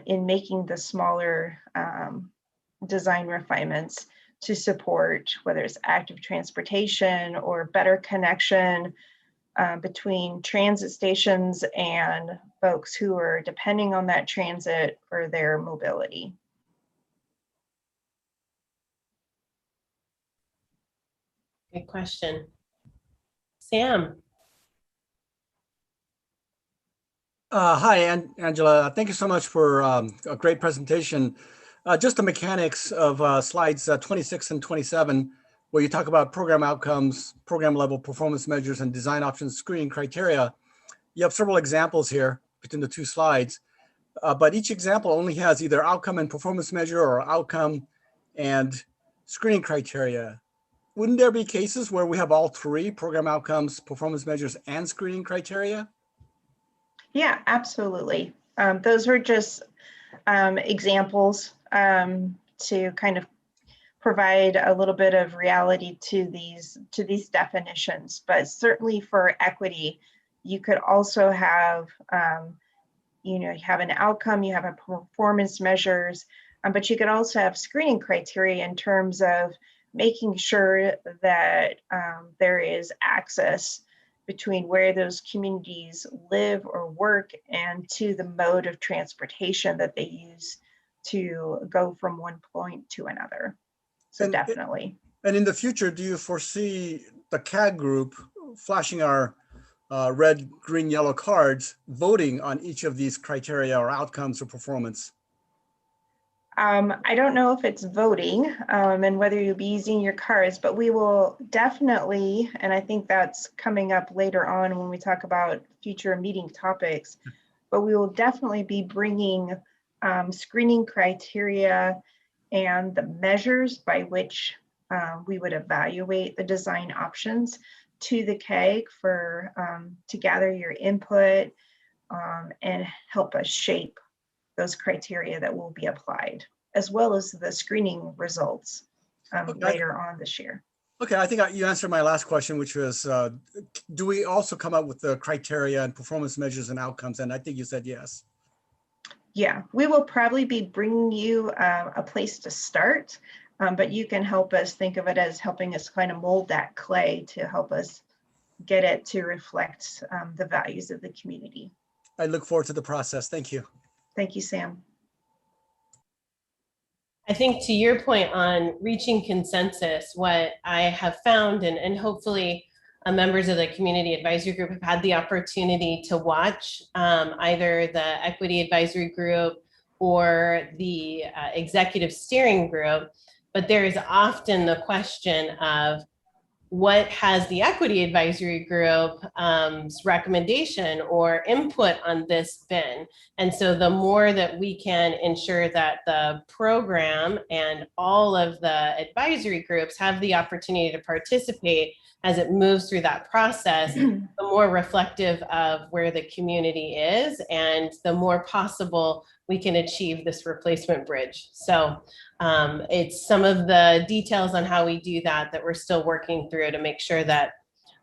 in making the smaller design refinements to support whether it's active transportation or better connection between transit stations and folks who are depending on that transit for their mobility. Good question. Sam. Hi, Angela. Thank you so much for a great presentation. Just the mechanics of slides 26 and 27, where you talk about program outcomes, program level performance measures, and design options screening criteria. You have several examples here between the 2 slides, but each example only has either outcome and performance measure or outcome and screening criteria. Wouldn't there be cases where we have all 3, program outcomes, performance measures, and screening criteria? Yeah, absolutely. Those are just examples to kind of provide a little bit of reality to these definitions. But certainly for equity, you could also have, you have an outcome, you have a performance measures, but you could also have screening criteria in terms of making sure that there is access between where those communities live or work and to the mode of transportation that they use to go from one point to another. So definitely. And in the future, do you foresee the CAG group flashing our red, green, yellow cards, voting on each of these criteria or outcomes or performance? I don't know if it's voting and whether you'll be using your cards, but we will definitely, and I think that's coming up later on when we talk about future meeting topics, but we will definitely be bringing screening criteria and the measures by which we would evaluate the design options to the CAG for to gather your input and help us shape those criteria that will be applied, as well as the screening results later on this year. Okay, I think you answered my last question, which was, do we also come up with the criteria and performance measures and outcomes? And I think you said yes. Yeah, we will probably be bringing you a place to start, but you can help us think of it as helping us kind of mold that clay to help us get it to reflect the values of the community. I look forward to the process. Thank you. Thank you, Sam. I think to your point on reaching consensus, what I have found, and hopefully members of the community advisory group have had the opportunity to watch either the equity advisory group or the executive steering group, but there is often the question of what has the equity advisory group's recommendation or input on this been? And so the more that we can ensure that the program and all of the advisory groups have the opportunity to participate as it moves through that process, the more reflective of where the community is and the more possible we can achieve this replacement bridge. So it's some of the details on how we do that we're still working through to make sure that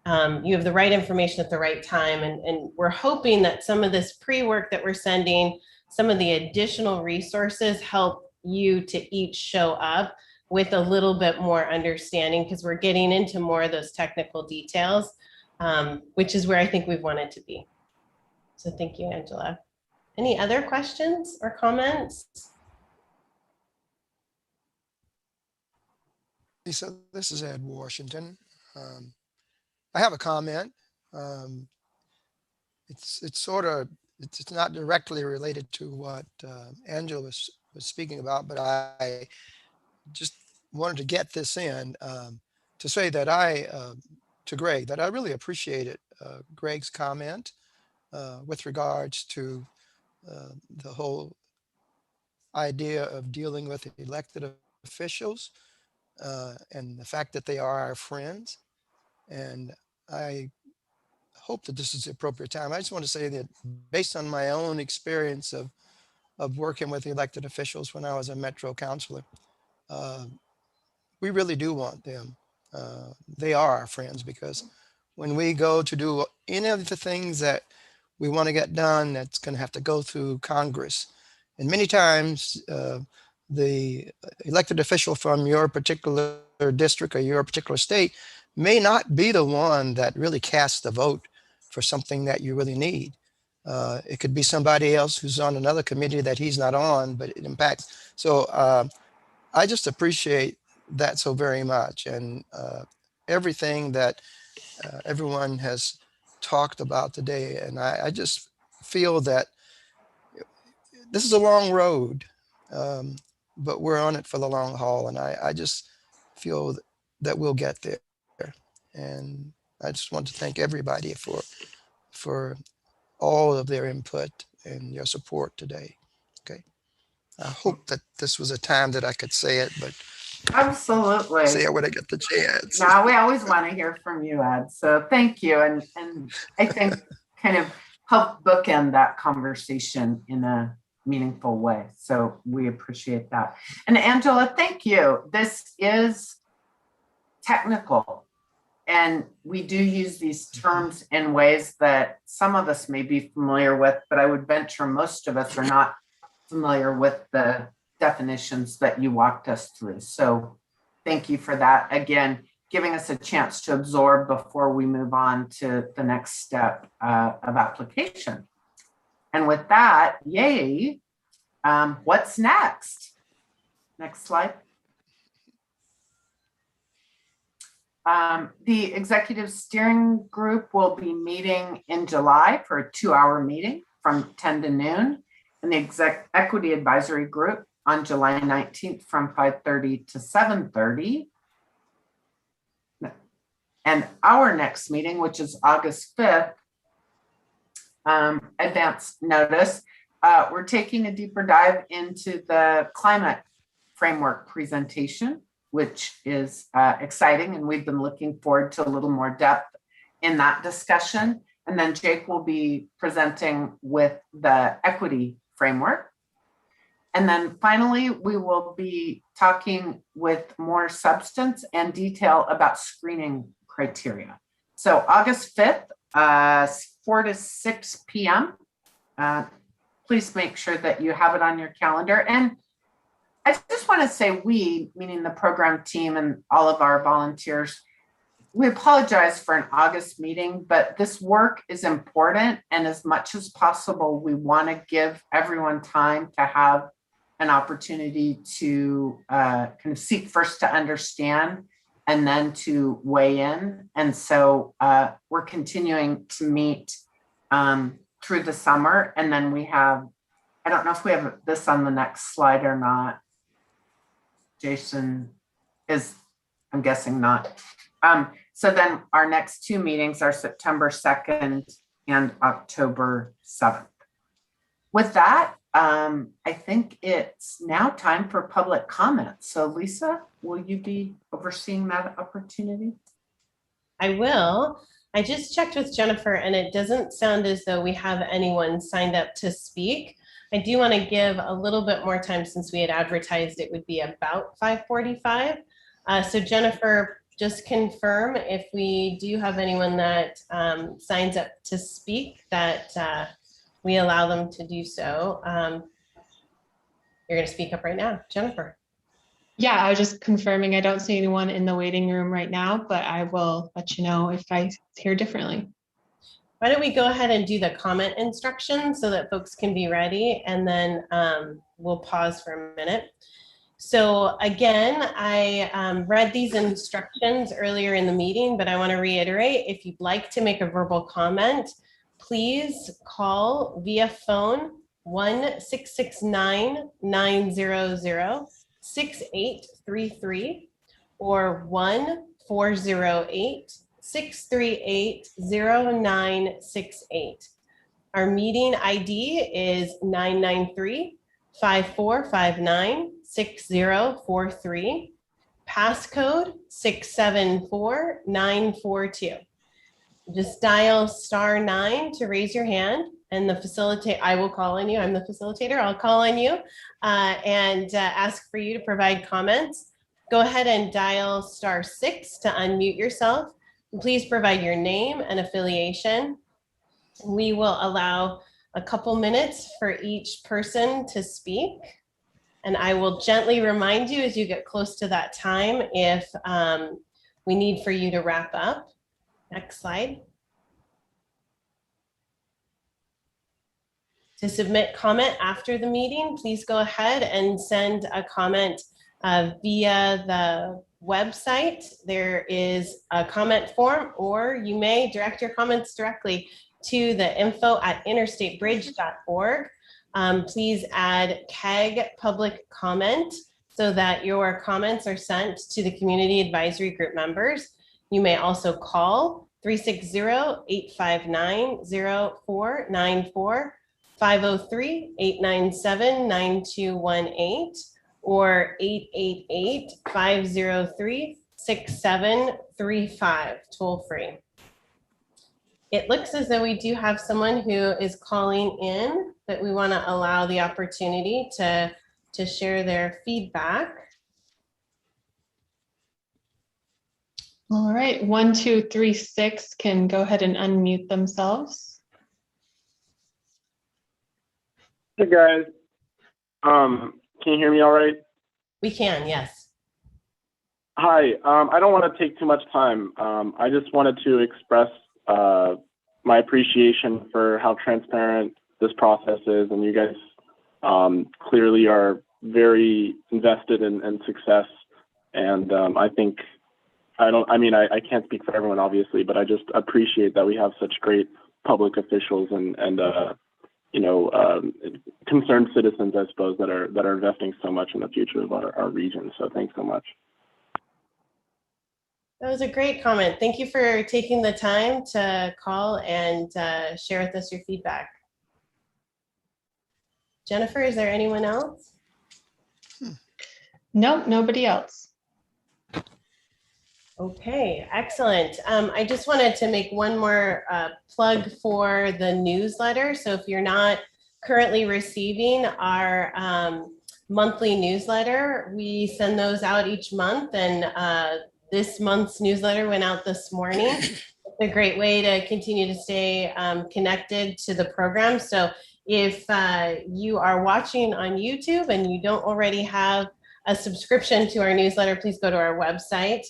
you have the right information at the right time. And we're hoping that some of this pre-work that we're sending, some of the additional resources help you to each show up with a little bit more understanding, because we're getting into more of those technical details, which is where I think we've wanted to be. So thank you, Angela. Any other questions or comments? Lisa, this is Ed Washington. I have a comment. It's not directly related to what Angela was speaking about, but I just wanted to get this in to say that to Greg, that I really appreciated Greg's comment with regards to the whole idea of dealing with elected officials and the fact that they are our friends. And I hope that this is the appropriate time. I just want to say that based on my own experience of working with elected officials when I was a Metro councilor, we really do want them. They are our friends, because when we go to do any of the things that we want to get done, that's going to have to go through Congress. And many times the elected official from your particular district or your particular state may not be the one that really casts the vote for something that you really need. It could be somebody else who's on another committee that he's not on, but it impacts. So I just appreciate that so very much. And everything that everyone has talked about today. And I just feel that this is a long road, but we're on it for the long haul. And I just feel that we'll get there. And I just want to thank everybody for all of their input and your support today. Okay. I hope that this was a time that I could say it, but Absolutely. say it when I get the chance. No, we always want to hear from you, Ed. So thank you. And I think kind of help bookend that conversation in a meaningful way. So we appreciate that. And Angela, thank you. This is technical. And we do use these terms in ways that some of us may be familiar with, but I would venture most of us are not familiar with the definitions that you walked us through. So thank you for that. Again, giving us a chance to absorb before we move on to the next step of application. And with that, yay, what's next? Next slide. The executive steering group will be meeting in July for a 2-hour meeting from 10 to noon, and the equity advisory group on July 19th from 5:30 to 7:30. And our next meeting, which is August 5th, advance notice, we're taking a deeper dive into the climate framework presentation, which is exciting, and we've been looking forward to a little more depth in that discussion. And then Jake will be presenting with the equity framework. And then finally, we will be talking with more substance and detail about screening criteria. So August 5th, 4 to 6 p.m. Please make sure that you have it on your calendar. And I just want to say we, meaning the program team and all of our volunteers, we apologize for an August meeting, but this work is important. And as much as possible, we want to give everyone time to have an opportunity to kind of seek first to understand and then to weigh in. And so we're continuing to meet through the summer. And then we have, I don't know if we have this on the next slide or not. Jason is, I'm guessing not. So then our next 2 meetings are September 2nd and October 7th. With that, I think it's now time for public comment. So Lisa, will you be overseeing that opportunity? I will. I just checked with Jennifer and it doesn't sound as though we have anyone signed up to speak. I do want to give a little bit more time since we had advertised it would be about 5:45. So Jennifer, just confirm if we do have anyone that signs up to speak that we allow them to do so. You're going to speak up right now, Jennifer. Yeah, I was just confirming. I don't see anyone in the waiting room right now, but I will let you know if I hear differently. Why don't we go ahead and do the comment instructions so that folks can be ready, and then we'll pause for a minute. So again, I read these instructions earlier in the meeting, but I want to reiterate, if you'd like to make a verbal comment, please call via phone 1-669-900-6833 or 1-408-638-0968. Our meeting ID is 993-5459-6043. Passcode 674942. Just dial *9 to raise your hand, and the facilitator, I will call on you. I'm the facilitator. I'll call on you and ask for you to provide comments. Go ahead and dial *6 to unmute yourself. Please provide your name and affiliation. We will allow a couple minutes for each person to speak. And I will gently remind you as you get close to that time if we need for you to wrap up. Next slide. To submit comment after the meeting, please go ahead and send a comment via the website. There is a comment form, or you may direct your comments directly to the info@interstatebridge.org. Please add CAG Public Comment so that your comments are sent to the Community Advisory Group members. You may also call 360-859-0494, 503-897-9218, or 888-503-6735, toll free. It looks as though we do have someone who is calling in that we want to allow the opportunity to share their feedback. All right, 1236 can go ahead and unmute themselves. Hey guys, can you hear me all right? We can, yes. Hi, I don't want to take too much time. I just wanted to express my appreciation for how transparent this process is, and you guys clearly are very invested in success. And I think, I can't speak for everyone obviously, but I just appreciate that we have such great public officials and concerned citizens, I suppose, that are investing so much in the future of our region. So thanks so much. That was a great comment. Thank you for taking the time to call and share with us your feedback. Jennifer, is there anyone else? Nope, nobody else. Okay, excellent. I just wanted to make one more plug for the newsletter. So if you're not currently receiving our monthly newsletter, we send those out each month, and this month's newsletter went out this morning. It's a great way to continue to stay connected to the program. So if you are watching on YouTube and you don't already have a subscription to our newsletter, please go to our website.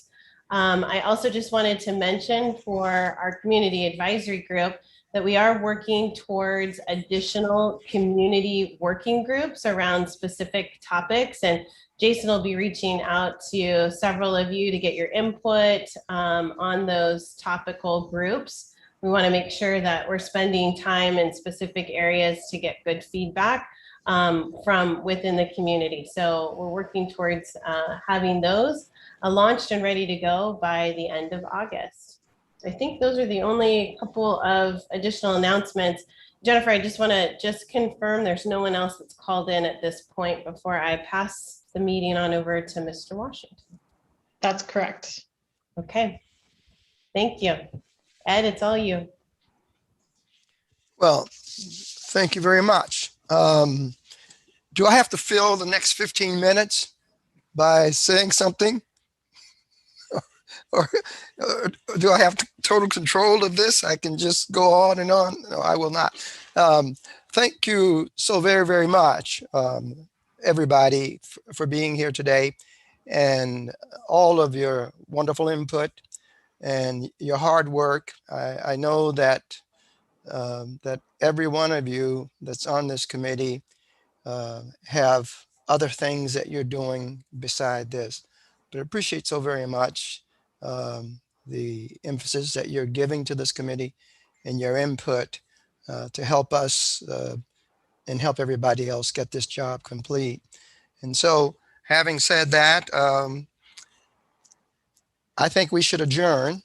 I also just wanted to mention for our community advisory group that we are working towards additional community working groups around specific topics, and Jason will be reaching out to several of you to get your input on those topical groups. We want to make sure that we're spending time in specific areas to get good feedback from within the community. So we're working towards having those launched and ready to go by the end of August. I think those are the only couple of additional announcements. Jennifer, I just want to confirm there's no one else that's called in at this point before I pass the meeting on over to Mr. Washington. That's correct. Okay, thank you. Ed, it's all you. Well, thank you very much. Do I have to fill the next 15 minutes by saying something? Or do I have total control of this? I can just go on and on. No, I will not. Thank you so very, very much, everybody, for being here today. and all of your wonderful input and your hard work. I know that that every one of you that's on this committee have other things that you're doing beside this, but I appreciate so very much the emphasis that you're giving to this committee and your input to help us and help everybody else get this job complete. And so, having said that, I think we should adjourn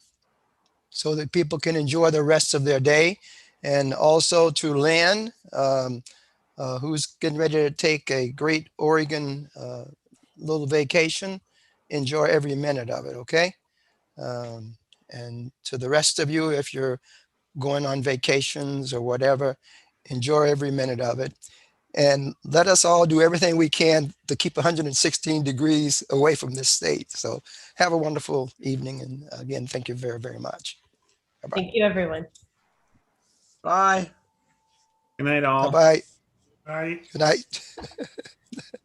so that people can enjoy the rest of their day. And also to Lynn, who's getting ready to take a great Oregon little vacation. Enjoy every minute of it, okay? And to the rest of you, if you're going on vacations or whatever, enjoy every minute of it. And let us all do everything we can to keep 116 degrees away from this state. So have a wonderful evening. And again, thank you very, very much. Bye-bye. Thank you, everyone. Bye. Good night, all. Bye-bye. Right. Good night.